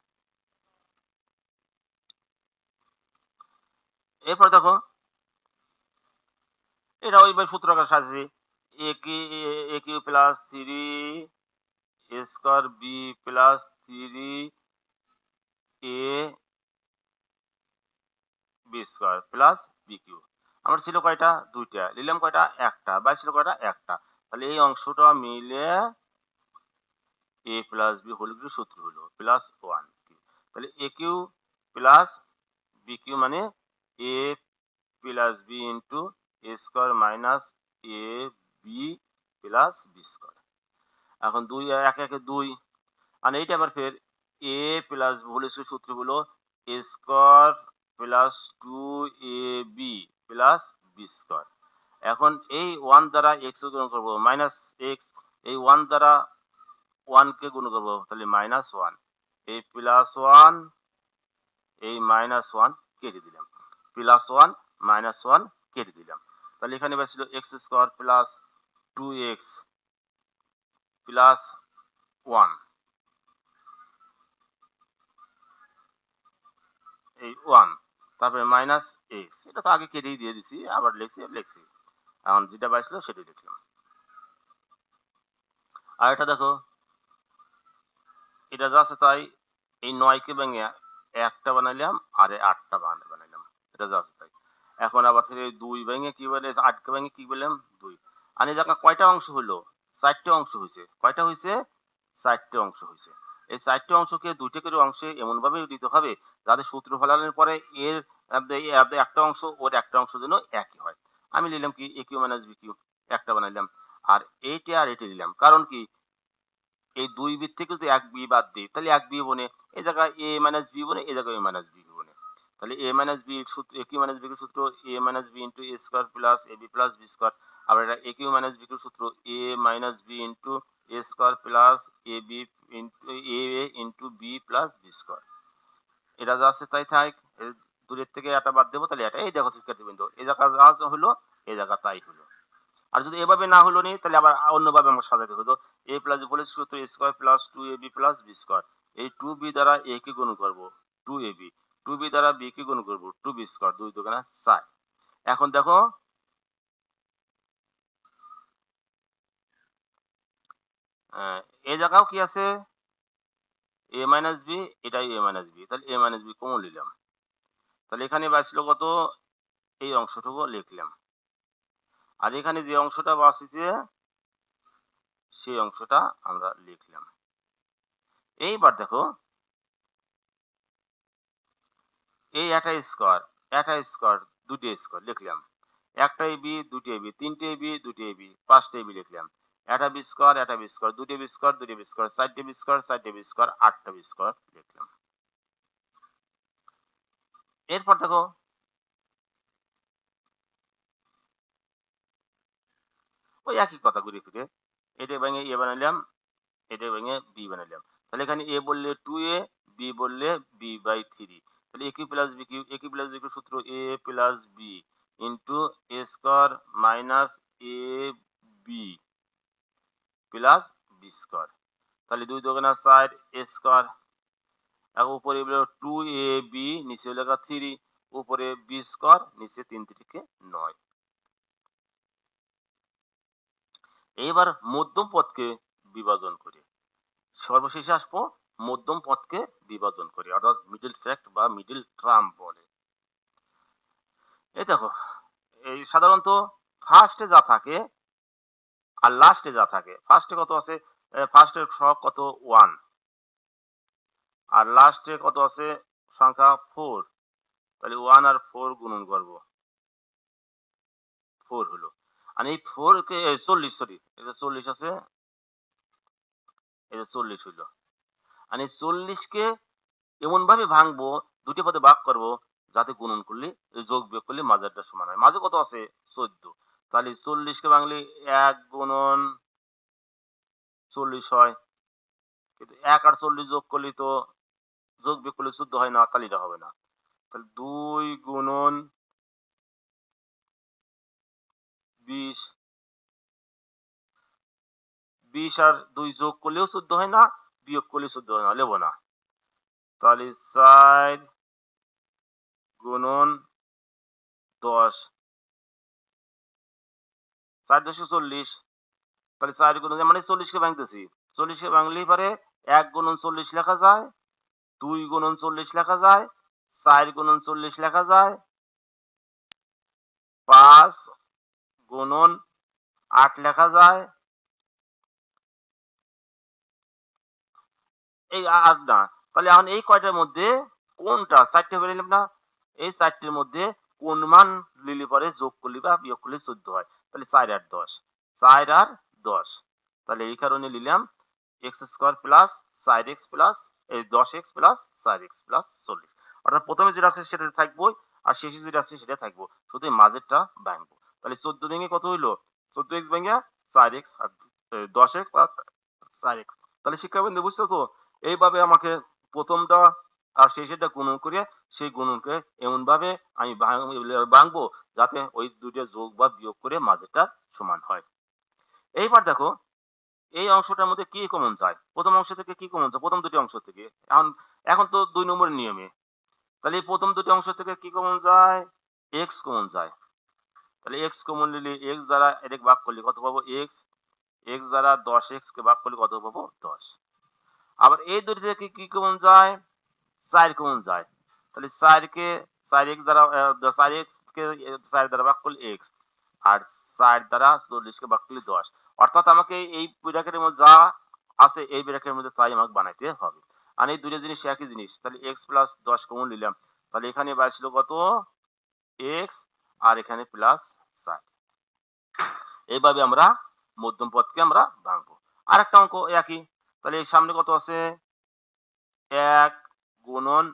এরপর দেখো এটা ওইভাবে সূত্র আকারে সাজিয়েছি a cube plus 3 a square b plus 3 a b square plus b cube. আমার ছিল কয়টা? দুইটা। নিলাম কয়টা? একটা। বাই ছিল কয়টা? একটা। তাহলে এই অংশটা মিলে a plus b whole cube সূত্র হলো প্লাস 1 তাহলে a cube plus b cube মানে a plus b into a square minus a b plus B square. এখন দুই এক একে দুই, আর এইটা আবার ফের এ প্লাস হোল স্কোয়ার সূত্র হলো এ স্কোয়ার প্লাস টু এ বি প্লাস বি স্কোয়ার। এখন এই ওয়ান দ্বারা এক্স গুণ করবো মাইনাস এক্স, এই ওয়ান দ্বারা ওয়ান কে গুণ করবো তাহলে মাইনাস ওয়ান, এই প্লাস ওয়ান এই মাইনাস ওয়ান কেটে দিলাম, প্লাস ওয়ান মাইনাস ওয়ান কেটে দিলাম। তাহলে এখানে ছিল x square plus two x plus one, এই ওয়ান, তারপরে মাইনাস এক্স, এটা তো আগে কেটেই দিয়ে দিছি, আবার লিখছি এখন যেটা পাইছিল সেটাই লিখলাম। আর এটা দেখো, এটা যা আছে তাই, এই ৯ কে ভেঙে একটা বানাইলাম আর আটটা বানাইলাম, এটা যা আছে তাই। এখন আবার ফিরে ২ ভেঙে কি বলে ৮ কে ভেঙে কি বললাম ২। আর এই জায়গা কয়টা অংশ হলো? ৪টে অংশ হয়েছে। কয়টা হয়েছে? ৪টে অংশ হয়েছে। এই ৪টে অংশকে ২টা করে অংশে এমন ভাবে দিতে হবে যাতে সূত্র ফলানোর পরে এর একটা অংশ ওর একটা অংশ যেন একই হয়। আমি নিলাম কি এ কিউ মাইনাস বি কিউ, একটা বানাইলাম, আর এইটা আর এটা নিলাম, কারণ কি এই দুই বি থেকে যদি এক বি বাদ দিই তাহলে এক বি বনে, এই জায়গায় এ মাইনাস বি বনে, এই জায়গায় এ মাইনাস বি বনে। তাহলে এ মাইনাস বি সূত্র, এ কিউ মাইনাস বি সূত্র a minus b into a square plus a b plus B square. আবার এটা এ কিউ মাইনাস বি সূত্র a minus b into a square plus a b into a into b plus B square. এটা যা আছে তাই থাক, দূরের থেকে এটা বাদ দেবো তাহলে এটা, এই দেখো শিক্ষার্থীবৃন্দ, এই জায়গা যা হলো এই জায়গা তাই হলো। আর যদি এভাবে না হলো নি তাহলে আবার অন্যভাবে আমরা সাজাতে হতো, এ প্লাস বলে সূত্র a square plus two A b plus B square, এই টু বি দ্বারা এ কে গুণ করবো two A B, two B দ্বারা বি কে গুণ করবো টু বি স্কোয়ার, দুই দোকানে ৪। এখন দেখো এই জায়গাও কি আছে এ মাইনাস বি, এটাই এ মাইনাস বি, তাহলে এ মাইনাস বি কমন নিলাম, তাহলে এখানে বাঁচলো কত? এই অংশটুকু লিখলাম, আর এখানে যে অংশটা বাঁচিছে সেই অংশটা আমরা লিখলাম। এইবার দেখো এই একটা স্কোয়ার দুটি স্কোয়ার লিখলাম, একটা এবি দুটি এবি তিনটে এবি দুটি এবি পাঁচটা এবি লিখলাম, একটা বি স্কোয়ার দুটি বি স্কোয়ার দুটি বি স্কোয়ার চারটে বি স্কোয়ার আটটা বি স্কোয়ার লিখলাম। এরপর দেখো ওই একই কথা ঘুরে ফিরে, এটা ভেঙে এ বানাইলাম, এটা ভেঙে বি বানাইলাম, তাহলে এখানে এ বললে টু এ, বি বললে বি বাই থ্রি, তাহলে এ কিউ প্লাস বি কিউ, এ কিউ প্লাস বি কিউ সূত্র a plus b into a square minus a b plus B square. তাহলে দুই দোকানা ৪ এ স্কোয়ার, উপরে টু এ বি নিচে লেখা থ্রি, উপরে বি স্কোয়ার নিচে ৩ থেকে ৯। এইবার মধ্যম পদকে বিভাজন করি, সর্বশেষে আসবো মধ্যম পদকে বিভাজন করি, অর্থাৎ মিডল ফ্যাক্ট বা মিডল ট্রাম বলে। এই দেখো এই সাধারণত ফার্স্টে যা থাকে আর লাস্টে যা থাকে, ফার্স্টে কত আছে, ফার্স্টের সহগ কত 1, আর লাস্টে কত আছে সংখ্যা 4, তাহলে 1 আর 4 গুণন করব, 4 হলো। আর এই 4 কে 40, সরি এটা 40 আছে, এটা 40 হইলো। আর এই 40 কে এমন ভাবে ভাঙবো, দুটি পদে ভাগ করব যাতে গুণন করলে যোগ বিয়োগ করলে মাঝেরটা সমান হয়। মাঝে কত আছে 14, তাহলে 40 কে ভাঙলে 1 গুণন 40 হয়, কিন্তু 1 আর 40 যোগ করলে তো যোগ বিয়োগ করলে 14 হয় না, তাহলে এটা হবে না। তাহলে 2 গুণন 20, 20 আর 2 যোগ করলেও 14 হয় না, বিয়োগ করলে 14 হয় না, লেবো না। তাহলে 4 গুণন 10, 4 10 40, তাহলে 4 গুণন মানে 40 কে ভাঙতেছি, 40 কে ভাঙলেই পারে 1 গুণন 40 লেখা যায়, 2 গুণন 40 লেখা যায়, 4 গুণন 40 লেখা যায়, 5 গুণন 8 লেখা যায়। এই 8 না, তাহলে এখন এই কয়টার মধ্যে কোনটা 4টে বের না, এই 4টির মধ্যে কোন মান নিলে পরে যোগ করলে বা বিয়োগ করলে 14 হয়। তাহলে 4 আর 10, 4 আর 10, তাহলে এই কারণে নিলাম x square plus 4x plus এই 10x প্লাস 4x প্লাস 40। অর্থাৎ প্রথমে যেটা আছে সেটা থাকবো, আর শেষে যেটা আছে সেটা থাকবো, শুধু এই মাঝেরটা ভাঙবো। তাহলে 14 ভেঙে কত হইলো, 14x ভেঙে 4x আর 10x আর 4x। তাহলে শিক্ষাবন্ধু বুঝছো তো, এইভাবে আমাকে প্রথমটা আর শেষেরটা গুণন করে সেই গুণনকে এমন ভাবে আমি ভাঙবো যাতে ওই দুইটা যোগ বা বিয়োগ করে মাঝেরটা সমান হয়। এইবার দেখো এই অংশটার মধ্যে কি কমন যায়, প্রথম অংশ থেকে কি কমন যায়, প্রথম দুটি অংশ থেকে। এখন এখন তো 2 নম্বরের নিয়মে, তাহলে এই প্রথম দুটি অংশ থেকে কি কমন যায়, x কমন যায়। তাহলে x কমন নিলে x দ্বারা এটাকে ভাগ করলে কত পাবো x, x দ্বারা 10x কে ভাগ করলে কত পাবো 10। আবার এই দুটি থেকে কি কমন যায়, 4 কমন যায়। তাহলে 4 কে 4x দ্বারা 4x কে 4 দ্বারা ভাগ করলে x, আর 4 দ্বারা 40 কে ভাগ করলে 10। অর্থাৎ আমাকে এই ব্র্যাকেটের মধ্যে যা আছে এই ব্র্যাকেটের মধ্যে তাই আমাকে বানাইতে হবে। আর এই দুটো জিনিস একই জিনিস, তাহলে x প্লাস 10 কমন নিলাম, তাহলে এখানে বাঁচলো কত x, আর এখানে প্লাস 4। এইভাবে আমরা মধ্যম পদকে আমরা ভাঙবো। আরেকটা অঙ্ক একই, তাহলে এই সামনে কত আছে 1 গুণন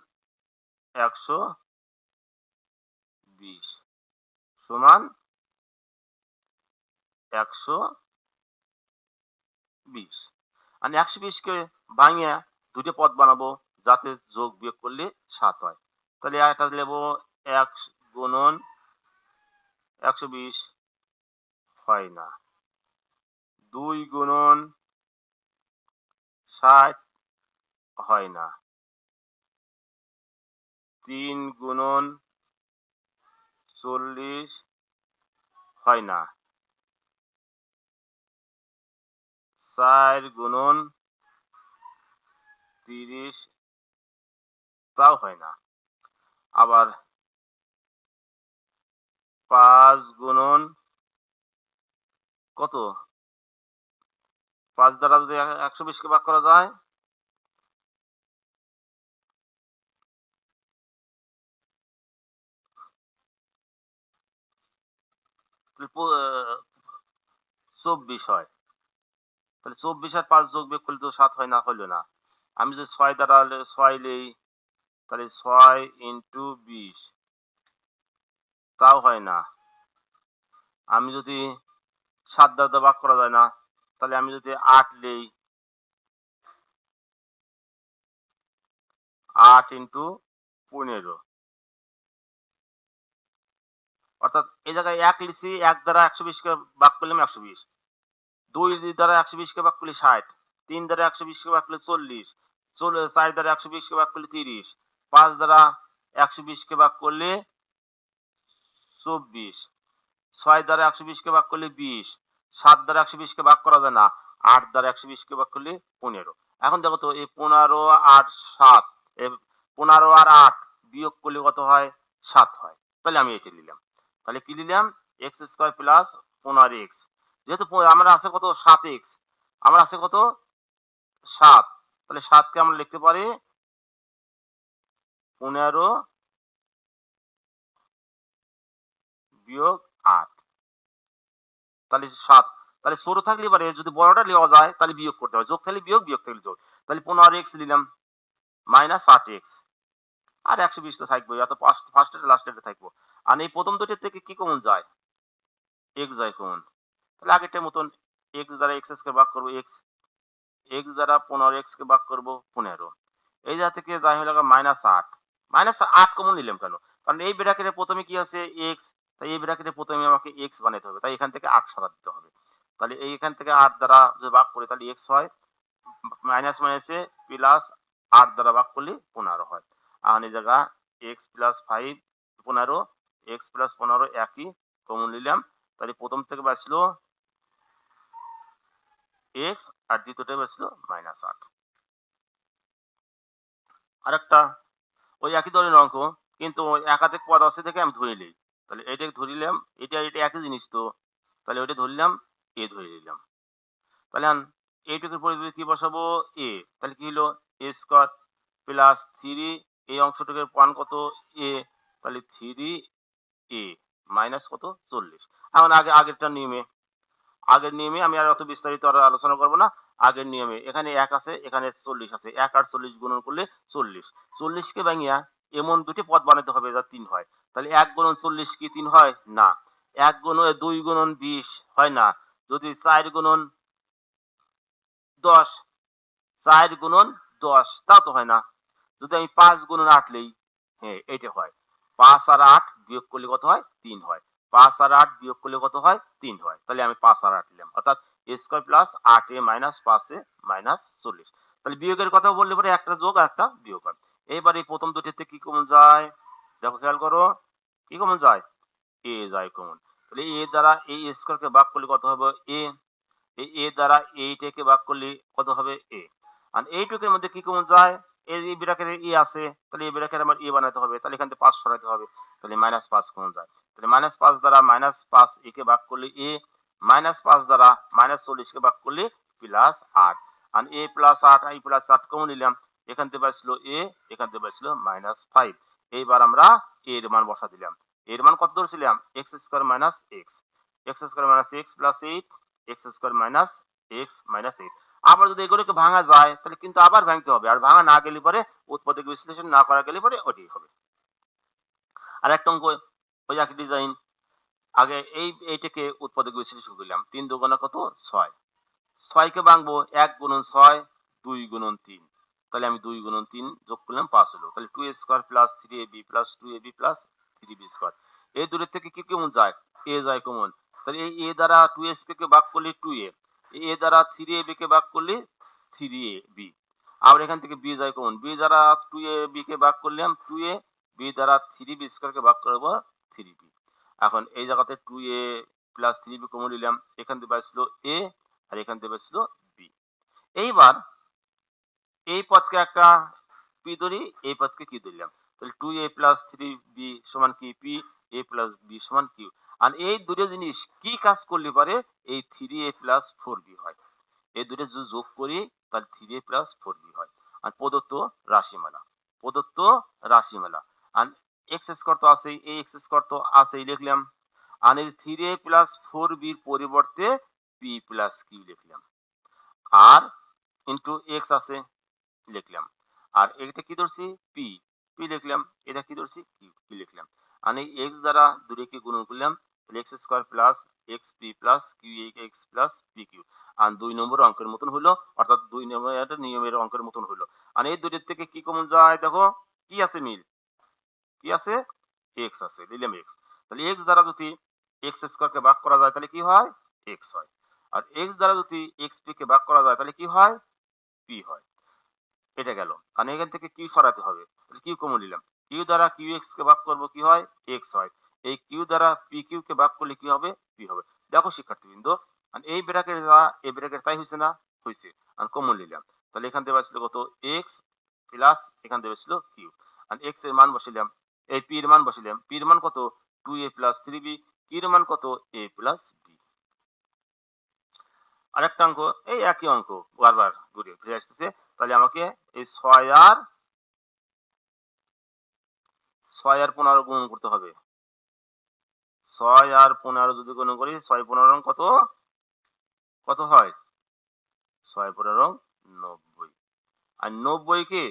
120 সমান 120। আমি 120 কে ভাঙিয়ে দুটো পদ বানাবো যাতে যোগ বিয়োগ করলে 7 হয়। তাহলে একটা নেব 1 গুণন 120 হয় না, 2 গুণন 60 হয় না, 3 গুণন 40 হয় না, 4 গুণন 30 তাও হয় না, আবার 5 গুণন কত, 5 দ্বারা যদি 120 কে ভাগ করা যায়, তাহলে 24 হয়। তাহলে 24 আর 5 যোগ বিয়োগ করলে তো 7 হয় না, হলো না। আমি যদি 6 দ্বারা 6 নেই, তাহলে 6 ইন্টু 20 তাও হয় না। আমি যদি 7 দ্বারা ভাগ করা যায় না, তাহলে আমি যদি 8 নেই, 8 ইন্টু 15, অর্থাৎ এই জায়গায় 1 লিখছি, 1 দ্বারা 120 কে ভাগ করলাম 120, 2 দ্বারা 120 কে ভাগ করলে 60, 3 দ্বারা 120 কে ভাগ করলে 40, 4 দ্বারা 120 কে ভাগ করলে 30, 5 দ্বারা 120 কে ভাগ করলে 24, 6 দ্বারা 120 কে ভাগ করলে 20, 7 দ্বারা 120 কে ভাগ করা যায় না, 8 দ্বারা 120 কে ভাগ করলে 15। এখন দেখো তো এই 15 আর 7, 15 আর 8 বিয়োগ করলে কত হয়, 7 হয়। তাহলে আমি এটা নিলাম। তাহলে কি নিলাম, x স্কয়ার প্লাস 15x। যেহেতু আমরা আছে কত 7x, আমরা আছে কত 7, তাহলে 7 কে আমরা লিখতে পারি 15 বিয়োগ 8, তাহলে 7। তাহলে ছোট থাকলে এবারে যদি বড়টা নেওয়া যায় তাহলে বিয়োগ করতে হয়, যোগ থাকলে বিয়োগ, বিয়োগ থাকলে যোগ। তাহলে 15x নিলাম মাইনাস 8x, আর 120 তো থাকবে, এত ফার্স্ট লাস্টে থাকবো। আর এই প্রথম দুটির থেকে কি কমন যায়, x যায় কমন। তাহলে আগেরটার মতন x দ্বারা x কে ভাগ করবো x, x দ্বারা 15x কে ভাগ করবো 15, এই জায়গা থেকে যাই হলো -8, -8 কমন নিলাম কেন, কারণ এই ব্র্যাকেটের প্রথমে কি আছে x, তাই এই ব্র্যাকেটে প্রথমে আমাকে x বানাইতে হবে, তাই এখান থেকে 8 সরাতে দিতে হবে। তাহলে এইখান থেকে 8 দ্বারা যদি ভাগ করি তাহলে x হয়, মাইনাস মাইনাসে প্লাস 8 দ্বারা ভাগ করলে 15 হয়। আর এই জায়গা x প্লাস 5 15, x প্লাস 15 একই কমন নিলাম, তাহলে প্রথম থেকে বাঁচলো x, আর দ্বিতীয়টা বাঁচলো -8। আরেকটা ওই একই ধরনের অঙ্ক, কিন্তু একাধিক পদ আছে থেকে আমি ধরে নিই। তাহলে এটাকে ধরিলাম, এটা একই জিনিস তো, তাহলে ওইটা ধরলাম, এ ধরে নিলাম। তাহলে এইটুকুর পরিবর্তে কি বসাবো, এ, তাহলে কি হলো এ স্কোয়ার প্লাস 3, এই অংশটুকুর মান কত, এ, তাহলে 3a মাইনাস কত 40। এখন আগের নিয়মে আমি আর অত বিস্তারিত আর আলোচনা করবো না। আগের নিয়মে এখানে 1 আছে, এখানে 40 আছে, 1 আর 40 গুণন করলে 40, 40কে ভাঙিয়া এমন দুটি পদ বানাতে হবে যা 3 হয়। তাহলে 1 গুণন 40 কি 3 হয় না, 1 গুণন 2 গুণন 20 হয় না, যদি 4 গুণন 10, 4 গুণন 10 তাও তো হয় না, যদি আমি 5 গুণন 8 নেই, হ্যাঁ এটা হয়। 5 আর 8 বিয়োগ করলে কত হয় 3 হয়, 5 আর 8 বিয়োগ করলে কত হয় 3 হয়, তাহলে আমি 5 আর 8 নিলাম, অর্থাৎ a square plus 8a minus 5a minus 40। তাহলে বিয়োগের কথা বললে পরে একটা যোগ আর একটা বিয়োগ হয়। এইবার এই প্রথম দুটিতে কি কমন যায়, দেখো খেয়াল করো, কি কমন যায়, a যায় কমন। তাহলে a দ্বারা এই স্কয়ারকে ভাগ করলে কত হবে a, এই এ দ্বারা এইটাকে ভাগ করলে কত হবে এ, আর এইটুকের মধ্যে কি কমন যায়, এই ব্র্যাকেটে ই আছে, তাহলে এই ব্র্যাকেট আমার ই বানাতে হবে, তাহলে এখান থেকে 5 সরাতে হবে, তাহলে -5 কমন যায়। তাহলে -5 দ্বারা -5 এ কে ভাগ করলে এ, -5 দ্বারা -40 কে ভাগ করলে +8, আর a +8 i +8 কমন নিলাম, এখান থেকে বাঁচলো এ, এখান থেকে বাঁচলো -5। এইবার আমরা এর মান বসা দিলাম, এর মান কত ধরেছিলাম x square minus x square minus x plus 8 x square minus x minus 8। আবার যদি এগুলোকে ভাঙা যায় তাহলে কিন্তু আবার ভাঙতে হবে, আর ভাঙা না গেলে পরে উৎপাদক বিশ্লেষণ না করা গেলে পরে ওটাই হবে। আর একটা অঙ্ক ওই একই ডিজাইন, আগে এইটাকে উৎপাদক বিশ্লেষণ করলাম, 3 দুগুণা কত 6, 6 কে ভাঙবো 1 গুণন 6 2 গুণন 3, তাহলে আমি 2 গুণন 3 যোগ করলাম 5 হলো, তাহলে 2a square plus 3ab plus 2ab plus 3b square. এই দূরের থেকে কি কমন যায়, a যায় কমন, তাহলে এই a দ্বারা 2s কে ভাগ করলে 2a, a দ্বারা 3ab কে ভাগ করলে 3ab, আবার এখান থেকে b যায় কমন, b দ্বারা 2ab কে ভাগ করলাম 2a, b দ্বারা 3b স্কয়ার কে ভাগ করব 3b। এখন এই জায়গাতে 2a প্লাস 3b কমন নিলাম, এখান থেকে বাঁচলো a, আর এখান থেকে বাঁচলো b। এইবার এই পদকে একটা পি ধরি, এই পদকে কি ধরলাম, তাহলে 2a প্লাস 3b সমান কি p, a প্লাস b সমান q। আর এই দুটো জিনিস কি কাজ করলে পারে এই 3a প্লাস 4b হয়, এই দুটো যদি যোগ করি তাহলে 3a প্লাস 4b হয়। আর প্রদত্ত রাশিমালা আর এক্স স্কয়ার তো আছেই, এই এক্স স্কয়ার তো আছেই লিখলাম, আর এই 3a প্লাস 4b এর পরিবর্তে p প্লাস q লিখলাম, আর ইনটু এক্স আছে লিখলাম, আর এটা কি ধরছি পি, পি লিখলাম, এটা কি ধরছি কিউ, কি লিখলাম, আর এই এক্স দ্বারা দুটোকে গুণন করলাম, তাহলে x square plus x p plus q x plus p q, আর 2 নম্বর অঙ্কের মতন হলো, অর্থাৎ 2 নম্বর নিয়মের অঙ্কের মতন হলো। আর এই দুটোর থেকে কি কমন যায় দেখো, কি আছে মিল, কি আছে এক্স আছে, দিলাম এক্স, তাহলে এক্স দ্বারা যদি এক্স স্কয়ার কে ভাগ করা যায় তাহলে কি হয় এক্স হয়, আর এক্স দ্বারা যদি এক্স পি কে ভাগ করা যায় তাহলে কি হয় পি হয়। এটা গেল, কারণ এখান থেকে কিউ সরাতে হবে, তাহলে কিউ কমন নিলাম, কিউ দ্বারা কিউ এক্স কে ভাগ করবো কি হয় এক্স হয়, এই কিউ দ্বারা পি কিউ কে ভাগ করলে কি হবে পি হবে। দেখো শিক্ষার্থীবৃন্দ, এই ব্র্যাকেট এই ব্র্যাকেট তাই হয়েছে না, হয়েছে, আর কমন নিলাম, তাহলে এখান থেকে বাঁচলো কত এক্স প্লাস এখান থেকে বাঁচলো কিউ, আর এক্স এর মান বসাইলাম, এই পি এর মান বসাইলাম, পি এর মান কত 2a প্লাস 3b, কিউ এর মান কত a প্লাস b। আরেকটা অঙ্ক, এই একই অঙ্ক বারবার ঘুরে ফিরে আসতেছে, তাহলে আমাকে এই 6 আর 15 গুণন করতে হবে, 6 আর 15 যদি গুণন করি 6 15 কত, কত হয় 6 15 90, আর 90 কে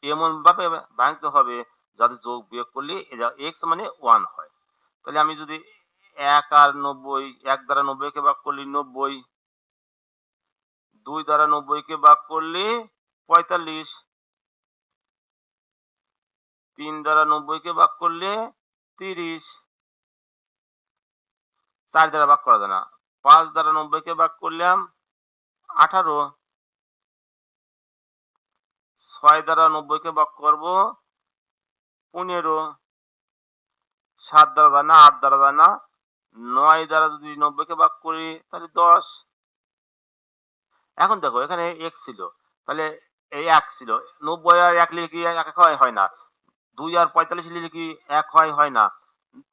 এমন ভাবে ভাঙতে হবে যাতে যোগ বিয়োগ করলে এক্স মানে 1 হয়। তাহলে আমি যদি 1 আর 90, 1 দ্বারা 90 কে ভাগ করলে 90, 2 দ্বারা 90 কে ভাগ করলে 45, 3 দ্বারা 90 কে ভাগ করলে 30, 4 দ্বারা ভাগ করা যায় না, 5 দ্বারা 90 কে ভাগ করলাম 18, 6 দ্বারা 90 কে ভাগ করব 15, 7 দ্বারা যায় না, 8 দ্বারা যায় না, 9 দ্বারা যদি 90 কে ভাগ করি তাহলে 10। এখন দেখো এখানে x ছিল, তাহলে এই 1 ছিল, 90 আর 1 লিখে কি 1 হয়, হয় না, 2 আর 45 লিখে কি 1 হয়, হয় না,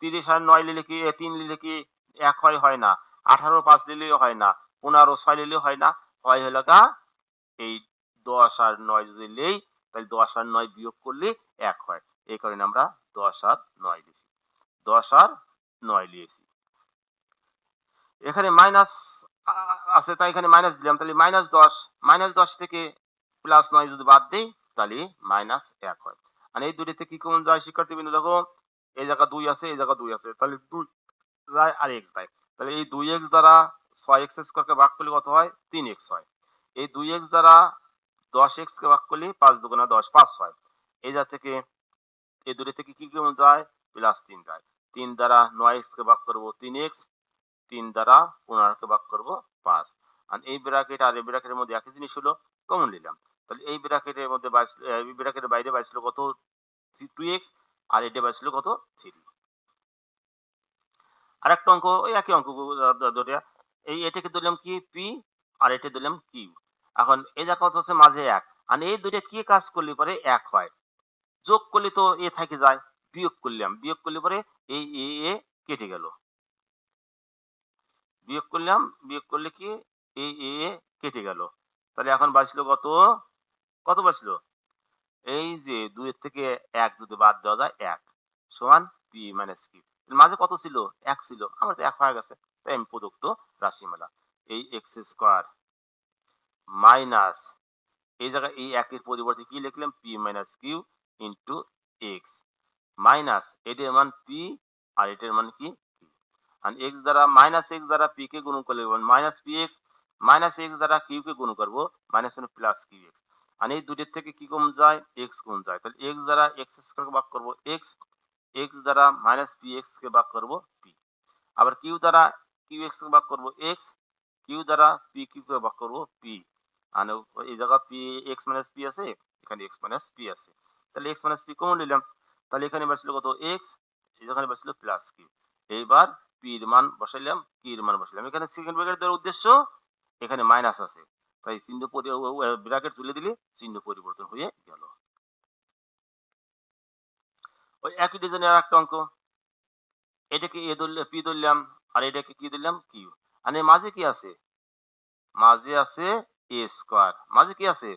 30 আর 9 নিলে কি 3 নিলে কি 1 হয় না। 18 5 নিলেও হয় না। 15 6 নিলেও হয় না। হয় হলো গা এই 10 আর 9 যদি নেই তাহলে 10 আর 9 বিয়োগ করলে 1 হয়। এই কারণে আমরা 10 আর 9 লিখি। 10 আর 9 লিখেছি। এখানে মাইনাস আছে তাই এখানে মাইনাস দিলাম, তাহলে -10 থেকে +9 যদি বাদ দেই তাহলে -1 হয়। আর এই দুটি থেকে কি কমন যায় শিক্ষার্থীবৃন্দ? দেখো এই জায়গা 2 আছে, এই জায়গা 2 আছে, তাহলে 2 যায় আর x যায়। তাহলে এই 2x দ্বারা 6x স্কয়ারকে ভাগ করলে কত হয়? 3x হয়। এই 2x দ্বারা 10x কে ভাগ করলে 5 দুগুণা 10 5 হয়। এই জায়গা থেকে এই দুটি থেকে কি কমন যায়? +3 যায়। 3 দ্বারা 9x কে ভাগ করব 3x, 3 দ্বারা 15 কে ভাগ করব 5। আর এই ব্র্যাকেট আর এই ব্র্যাকেটের মধ্যে একই জিনিস হলো, কমন নিলাম। তাহলে এই ব্র্যাকেটের মধ্যে এই ব্র্যাকেটের বাইরে বাইছিল কত? 2x, আর এটা বাইছিল কত? 3। আরেকটা অঙ্ক ওই একই অঙ্ক দুটো। এটাকে দিলাম কি p আর এটা দিলাম q। এখন এই জায়গা কত হচ্ছে মাঝে 1, আর এই দুইটা কি কাজ করলে পরে 1 হয়? যোগ করলে তো a থেকে যায়, বিয়োগ করলে পরে এই a কেটে গেল। বিয়োগ করলে কি এই a কেটে গেল। তাহলে এখন বাঁচলো কত? কত বাঁচলো? এই যে 2 এর থেকে 1 যদি বাদ দেওয়া যায় 1 সমান p - q। মাঝে কত ছিল? 1 ছিল। আমার তো 1 হয়ে গেছে। তাই আমি প্রদত্ত রাশিমালা এই x স্কয়ার মাইনাস এই জায়গায় এই 1 এর পরিবর্তে কি লিখলাম? p - q into x minus এটার মান p আর এটার মান কি? q। আর x দ্বারা x দ্বারা p কে গুণ করলে -px, x দ্বারা q কে গুণ করব +qx। আর এই দুটোর থেকে কি কমন যায়? x কমন যায়। তাহলে x দ্বারা x স্কয়ার কে ভাগ করব x দ্বারা -px কে ভাগ করব p। আবার q দ্বারা qx কে ভাগ করব x, q দ্বারা pq কে ভাগ করব p। আর এই জায়গা p x - p আছে, এখানে x - p আছে। তাহলে x - p কমন নিলাম। তাহলে এখানে বাঁচলো কত? x, এখানে বাঁচলো +q। এইবার p এর মান বসাইলাম, q এর মান বসাইলাম। এখানে সেকেন্ড ব্র্যাকেট দেওয়ার উদ্দেশ্য এখানে মাইনাস আছে। তাই চিহ্ন ব্র্যাকেট তুলে দিলে চিহ্ন পরিবর্তন হয়ে গেল। ওই একই ডিজাইনের আরেকটা অঙ্ক। এটাকে a ধরলে p ধরলাম, আর এটাকে কি ধরলাম? q। আর এর মাঝে কি আছে? মাঝে আছে a স্কয়ার। মাঝে কি আছে?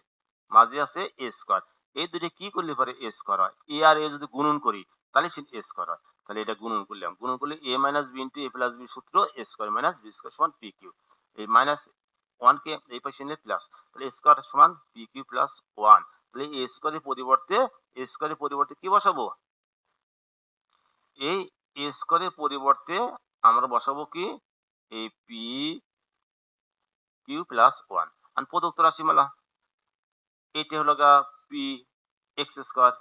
মাঝে আছে a স্কয়ার। এই দুটো কি করলে পরে a স্কয়ার হয়? a আর a যদি গুণন করি তাহলে সে a স্কয়ার হয়। তাহলে এটা গুণন করলাম। গুণন করলে a - b into a + b সূত্র a স্কয়ার - b স্কয়ার সমান pq। এই -1 কে এই পাশে নিলে প্লাস। তাহলে a স্কয়ার সমান pq + 1। তাহলে a স্কয়ারের পরিবর্তে কি বসাবো? এই a স্কয়ারের পরিবর্তে আমরা বসাবো কি? এই p q + 1 আর প্রদত্ত রাশিমালা এটা হলো গা p x স্কয়ার।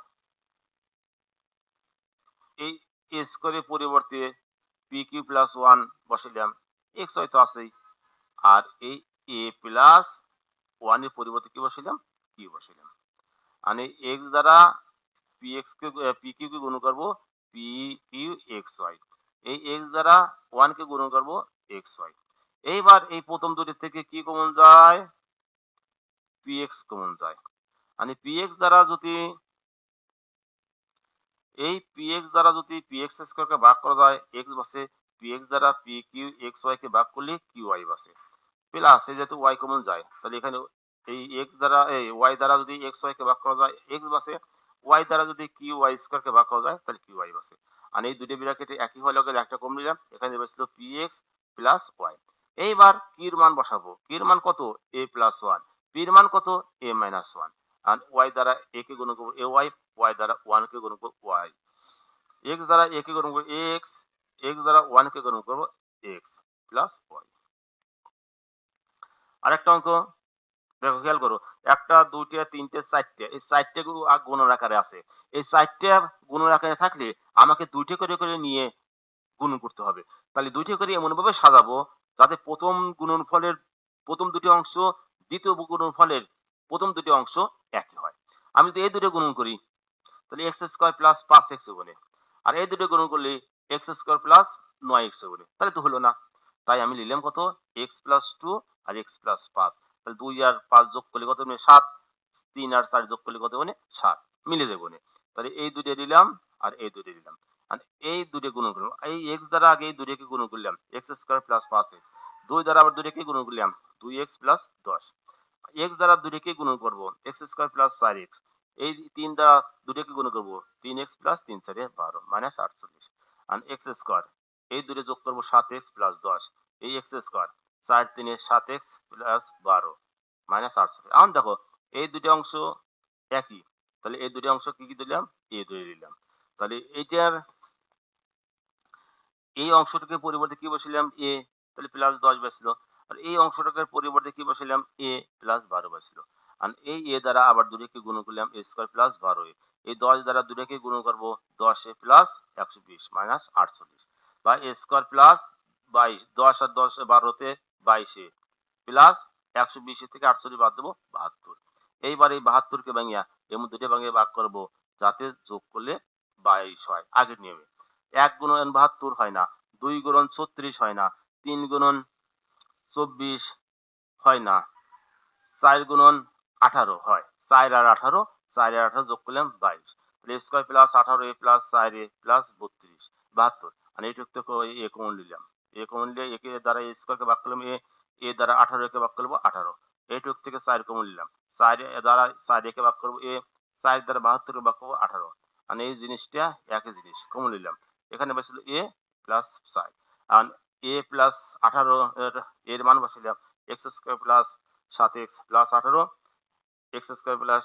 এই a স্কয়ারের পরিবর্তে pq + 1 বসাইলাম, x হয়তো আছেই। আর এই a + 1 এর পরিবর্তে কি বসাইলাম? q বসাইলাম। আর এই x দ্বারা pq কে গুণ করব pqxy। এই x দ্বারা 1 কে গুণ করব xy। এইবার এই প্রথম দুটি থেকে কি কমন যায়? px কমন যায়। মানে px দ্বারা যদি এই px দ্বারা যদি px স্কয়ার কে ভাগ করা যায় x বসে, px দ্বারা pqxy কে ভাগ করলে qy বসে। প্লাস এই যেহেতু y কমন যায় তাহলে এখানে এই x দ্বারা এই y দ্বারা যদি xy কে ভাগ করা যায় x বসে, y দ্বারা যদি qy স্কয়ার কে ভাগ করা যায় তাহলে qy বসে। আর এই দুটো ব্র্যাকেটে একই হয়ে গেলে একটা কম নিলাম, এখানে বসলো px + y। এইবার q এর মান বসাবো। q এর মান কত? a + 1। p এর মান কত? a - 1। আর y দ্বারা a কে গুণ করব ay, y দ্বারা 1 কে গুণ করব y। x দ্বারা a কে গুণ করব x, x দ্বারা 1 কে গুণ করব x প্লাস y। আরেকটা অঙ্ক দেখো খেয়াল করো। 1টা 2টা 3টে 4টে, এই 4টে গুণন আকারে আছে। এই 4টে গুণন আকারে থাকলে আমাকে 2টে করে নিয়ে গুণন করতে হবে। তাহলে 2টে করে এমনভাবে সাজাবো যাতে প্রথম গুণনফলের প্রথম দুটি অংশ দ্বিতীয় গুণনফলের প্রথম দুটি অংশ একই হয়। আমি যদি এই দুটো গুণন করি তাহলে x স্কয়ার প্লাস 5x বলে, আর এই দুটো গুণ করলে x স্কয়ার প্লাস 9x বলে, তাহলে তো হলো না। তাই আমি নিলাম কত? x প্লাস 2 আর x প্লাস 5। তাহলে 2 আর 5 যোগ করলে কত হবে? 7। 3 আর 4 যোগ করলে কত হবে? 7 মিলে যাবে। তাহলে এই দুটো দিলাম আর এই দুটো দিলাম। আর এই দুটো গুণ করলাম, এই এক্স দ্বারা আগে এই দুটোকে গুণ করলাম, এক্স স্কোয়ার প্লাস 5x, 2 দ্বারা আবার দুটোকে গুণ করলাম, 2x প্লাস 10, এক্স দ্বারা দুটোকে গুণ করব, এক্স স্কোয়ার প্লাস 4x, এই 3 দ্বারা দুটোকে গুণ করব, 3x প্লাস 3 4 12 মাইনাস 48, আর এক্স স্কোয়ার এই দুটো যোগ করব 7x প্লাস 10, এই x square 4 3 7x plus 12 minus 48। এখন দেখো এই দুটো অংশ একই, তাহলে এই দুটো অংশ কি কি দিলাম, এ ধরে নিলাম। তাহলে এইটার এই অংশটাকে পরিবর্তে কি বসালাম, এ, তাহলে প্লাস 10 বসলো। আর এই অংশটাকে পরিবর্তে কি বসালাম, এ প্লাস 12 বসলো। আর এই এ দ্বারা আবার দুটোকে গুণ করলাম, এ স্কোয়ার প্লাস 12, এই 10 দ্বারা দুটোকে গুণ করব, 10 এ প্লাস 120 মাইনাস 48, বা এ স্কোয়ার প্লাস 22, 10 আর 10 12তে 22 প্লাস 120 থেকে 48 বাদ দেবো 72। এইবার এই 72কে ভাঙিয়া এর মধ্যে দুটো ভাঙিয়ে ভাগ করব, যাতে যোগ করলে 22 হয় আগের নিয়মে। 1 গুণন 72 হয় না, 2 গুণন 36 হয় না, 3 গুণন 24 হয় না, 4 গুণন 18 হয়, 4 আর 18, 4 আর 18 যোগ করলাম 22, তাহলে স্কোয়ার প্লাস 18 এ প্লাস 4 এ প্লাস 32 72। আর এইটুক থেকে এ কমন নিলাম, এ কমন নিলে একে দ্বারা এ স্কোয়ারকে ভাগ করলাম, এ দ্বারা 18 কে ভাগ করবো 18, এইটুক থেকে 4 কমন নিলাম, 4 দ্বারা 4 একে ভাগ করবো, 4 দ্বারা 72 কে ভাগ করবো 18, আর এই জিনিসটা একই জিনিস কমন নিলাম, এখানে বসলো এ প্লাস 4, আর এ প্লাস 18 এর মান বসালাম, x square plus 7x plus 18, x square plus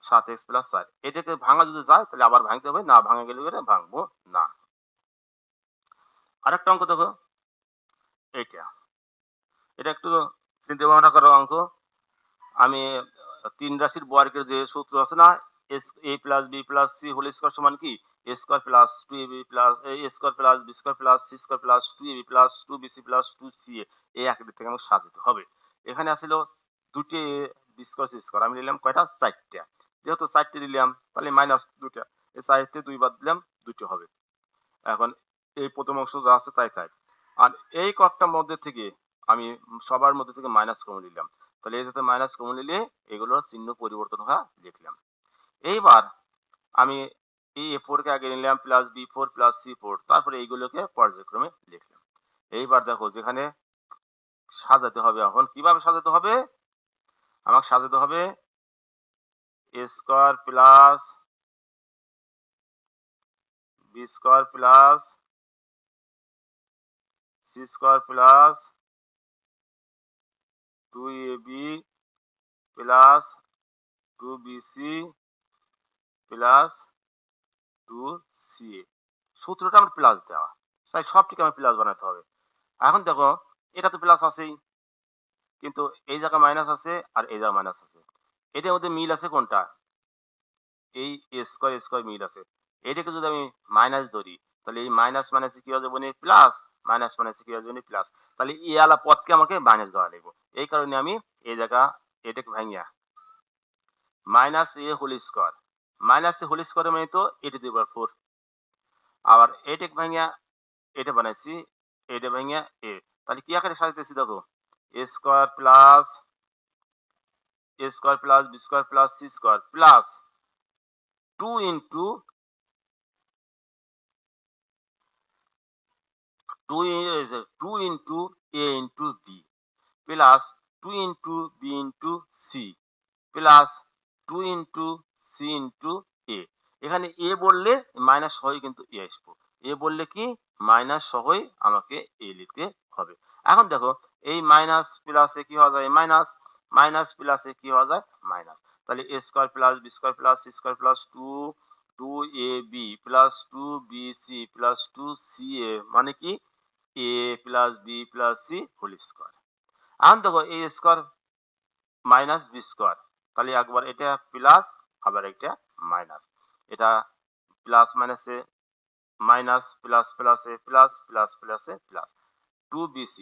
7x plus 4, এটাকে ভাঙা যদি যায় তাহলে আবার ভাঙতে হবে, না ভাঙা গেলে ভাঙবো না। আরেকটা অঙ্ক দেখো, এইটা, এটা একটু চিন্তা ভাবনা করার অঙ্ক। আমি 3 রাশির বর্গের যে সূত্র আছে না, এস a plus b plus c whole square সমান কি, a square plus 2ab plus a square plus B square plus c square plus 2ab plus 2bc plus 2ca, এই আকারে থেকে আমাকে সাজাতে হবে। এখানে আছিল দুটি বি স্কোয়ার সি স্কোয়ার, আমি নিলাম কয়টা, 4টা, যেহেতু 4টে নিলাম তাহলে মাইনাস 2টা, এই 4 2 বাদ দিলাম 2টো হবে। এখন এই প্রথম অংশ যা আছে তাই তাই, আর এই কয়েকটার মধ্যে থেকে আমি সবার মধ্যে থেকে মাইনাস কমন নিলাম, তাহলে এই যাতে মাইনাস কমন নিলে এগুলোর চিহ্ন পরিবর্তন হওয়া লিখলাম। এইবার আমি এই এ4 কে আগে নিলাম, প্লাস বি4 প্লাস সি4, তারপরে এইগুলোকে পর্যায়ক্রমে লিখলাম। এইবার দেখো যেখানে সাজাতে হবে, এখন কিভাবে সাজাতে হবে, আমাকে সাজাতে হবে a square plus B square plus c square plus 2ab plus 2bc plus 2ca, সূত্রটা আমার প্লাস দেওয়া, তাই সবটিকে আমার প্লাস বানাতে হবে। এখন দেখো এটা তো প্লাস আছেই, কিন্তু এই জায়গা মাইনাস আছে আর এই জায়গা মাইনাস আছে, এটার মধ্যে মিল আছে কোনটা, এই স্কোয়ার স্কোয়ার মিল আছে, এটাকে যদি আমি মাইনাস ধরি তাহলে এই মাইনাস মাইনাসে কি হয়ে যাবে, প্লাস, মাইনাস মাইনাসে কি হয়ে যাবে প্লাস, তাহলে এই আলা পদকে আমাকে মাইনাস ধরা লাগবে। এই কারণে আমি এই জায়গা এটাকে ভাঙিয়া মাইনাস এ হোল স্কোয়ার, মাইনাস এ হোল স্কোয়ার মানে তো এ টু দি পাওয়ার 4, আবার এটাকে ভাঙিয়া এটা বানাইছি, এটা ভাঙিয়া এ, তাহলে কি আকারে সাজাতেছি দেখো, a square plus B square plus c square plus 2 into 2 into a into b plus 2 into b into c plus 2 into c into a. এখানে এ বললে মাইনাস সহই কিন্তু এ আসবো, এ বললে কি মাইনাস সহই আমাকে এ লিখতে হবে। এখন দেখো এই মাইনাস প্লাসে কি হওয়া যায় মাইনাস, মাইনাস প্লাসে কি হওয়া যায় মাইনাস, তাহলে a square plus B square plus c square plus 2ab plus 2bc plus 2ca মানে কি a plus b plus c whole square. এখন দেখো a square minus B square, তাহলে একবার এটা প্লাস আবার এটা মাইনাস, এটা প্লাস মাইনাসে মাইনাস প্লাস প্লাসে প্লাস প্লাস প্লাসে প্লাস 2bc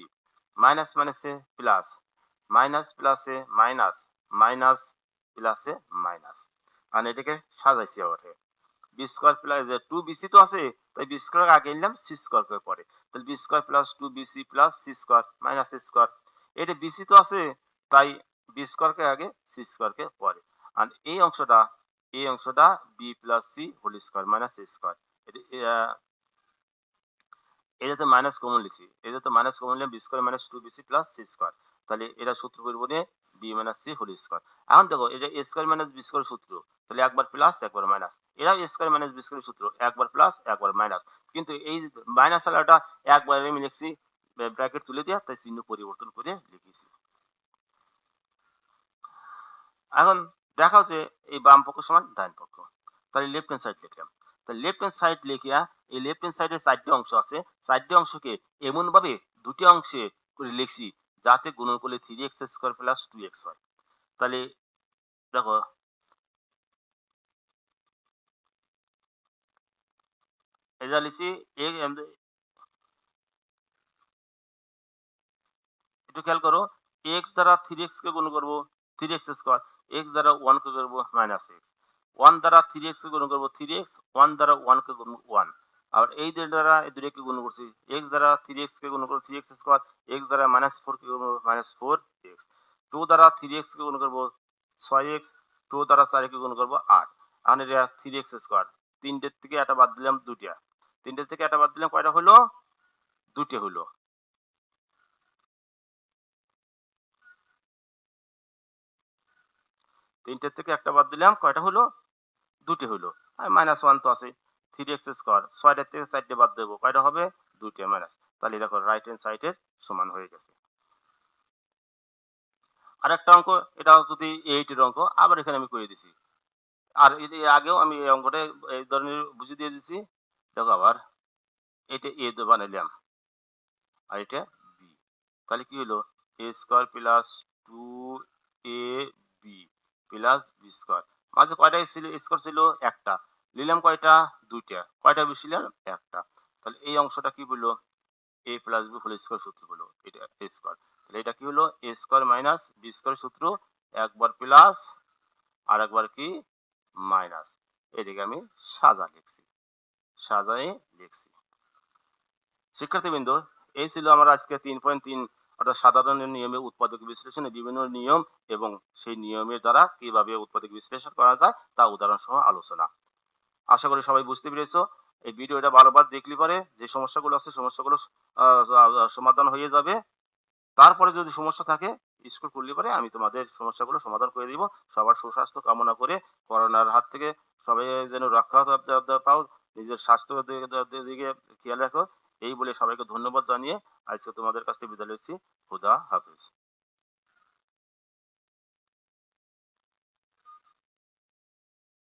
মাইনাস মাইনাসে প্লাস মাইনাস প্লাসে মাইনাস মাইনাস প্লাসে মাইনাস, আর এটাকে সাজাইছি আবার বি স্কোয়ার প্লাস 2bc তো আছে, তাই বি স্কোয়ার আগে নিলাম, সি স্কোয়ার করে পরে, তাহলে b square plus 2bc plus c square minus square, এটা বিসি তো আছে তাই বি স্কোয়ারকে আগে সি স্কোয়ারকে পরে, আর এই অংশটা b plus c whole square minus square, এই যাতে মাইনাস কমন লিখি, এই যাতে মাইনাস কমন নিলাম b square minus two bc plus c square, তাহলে এটা সূত্র করবো নিয়ে b minus c whole square. এখন দেখো এটা a square minus B square সূত্র, তাহলে একবার প্লাস একবার মাইনাস, এরা a square minus B square সূত্র, একবার প্লাস একবার মাইনাস, কিন্তু এই মাইনাস আলাটা একবার আমি লিখছি ব্র্যাকেট তুলে দিয়া, তাই চিহ্ন পরিবর্তন করে লিখেছি। এখন দেখা হচ্ছে এই বাম পক্ষ সমান ডান পক্ষ, তাহলে লেফট হ্যান্ড সাইড লিখলাম। তাহলে লেফট হ্যান্ড সাইড লিখিয়া এই লেফট হ্যান্ড সাইডে 4টি অংশ আছে, 4টি অংশকে এমন ভাবে দুটি অংশে করে লিখছি যাতে গুণন করলে 3x স্কয়ার প্লাস 2x হয়। তাহলে দেখো এটা লিখছি একটু খেয়াল করো, x দ্বারা 3x কে গুণ করবো 3x স্কয়ার, x দ্বারা 1 কে করবো মাইনাস x, 1 দ্বারা 3x কে গুণ করবো 3x, 1 দ্বারা 1 কে গুণ 1, আর এই দ্বারা এই দুটোকে গুণ করছি, x দ্বারা 3x কে গুণ করবো 3x স্কয়ার, x দ্বারা মাইনাস 4 কে গুণ করবো মাইনাস 4x, 2 দ্বারা 3x কে গুণ করবো 6x, 2 দ্বারা 4 কে গুণ করবো 8, আর এটা 3x স্কয়ার, তিনটের থেকে একটা বাদ দিলাম দুইটা, তিনটের থেকে একটা বাদ দিলাম কয়টা হলো, দুটো হলো। তিনটের থেকে একটা বাদ দিলাম কয়টা হলো, দুটি হলো, আর মাইনাস 1 তো আছে, 3x স্কয়ার, 6টার থেকে 4টে বাদ দেবো কয়টা হবে, দুইটা মাইনাস, তাহলে দেখো রাইট হ্যান্ড সাইডের সমান হয়ে গেছে। আরেকটা অঙ্ক, এটা যদি 8 এর অঙ্ক, আবার এখানে আমি করে দিছি, আর এর আগেও আমি এই অঙ্কটা এই ধরনের বুঝিয়ে দিয়ে দিছি। দেখো আবার এটা a বানাইলাম আর এটা b, তাহলে কি হলো a square plus 2ab plus b square, মাঝে কয়টা স্কয়ার ছিল, একটা, নিলাম কয়টা, দুইটা, কয়টা বেশি নিলাম, একটা, তাহলে এই অংশটা কি হলো, a plus b whole square সূত্র হলো এটা a স্কয়ার, তাহলে এটা কি হলো a square minus b square সূত্র, একবার প্লাস আর একবার কি মাইনাস, এদিকে আমি সাজায়ে লিখছি। শিক্ষার্থীবৃন্দ, এই ছিল আমার আজকে 3.3 অর্থাৎ সাধারণ নিয়মে উৎপাদক বিশ্লেষণে বিভিন্ন নিয়ম এবং সেই নিয়মের দ্বারা কিভাবে উৎপাদক বিশ্লেষণ করা যায় তা উদাহরণ সহ আলোচনা। আশা করি সবাই বুঝতে পেরেছো। এই ভিডিওটা বারবার দেখলে পরে যে সমস্যাগুলো আছে সমস্যাগুলো সমাধান হয়ে যাবে। তারপরে যদি সমস্যা থাকে স্কুল করলে পরে আমি তোমাদের সমস্যাগুলো সমাধান করে দিব। সবার সুস্বাস্থ্য কামনা করে করোনার হাত থেকে সবাই যেন রক্ষা পাও, নিজের স্বাস্থ্য দিকে খেয়াল রাখো, এই বলে সবাইকে ধন্যবাদ জানিয়ে আজকে তোমাদের কাছ থেকে বিদায় নিচ্ছি। খুদা হাফেজ।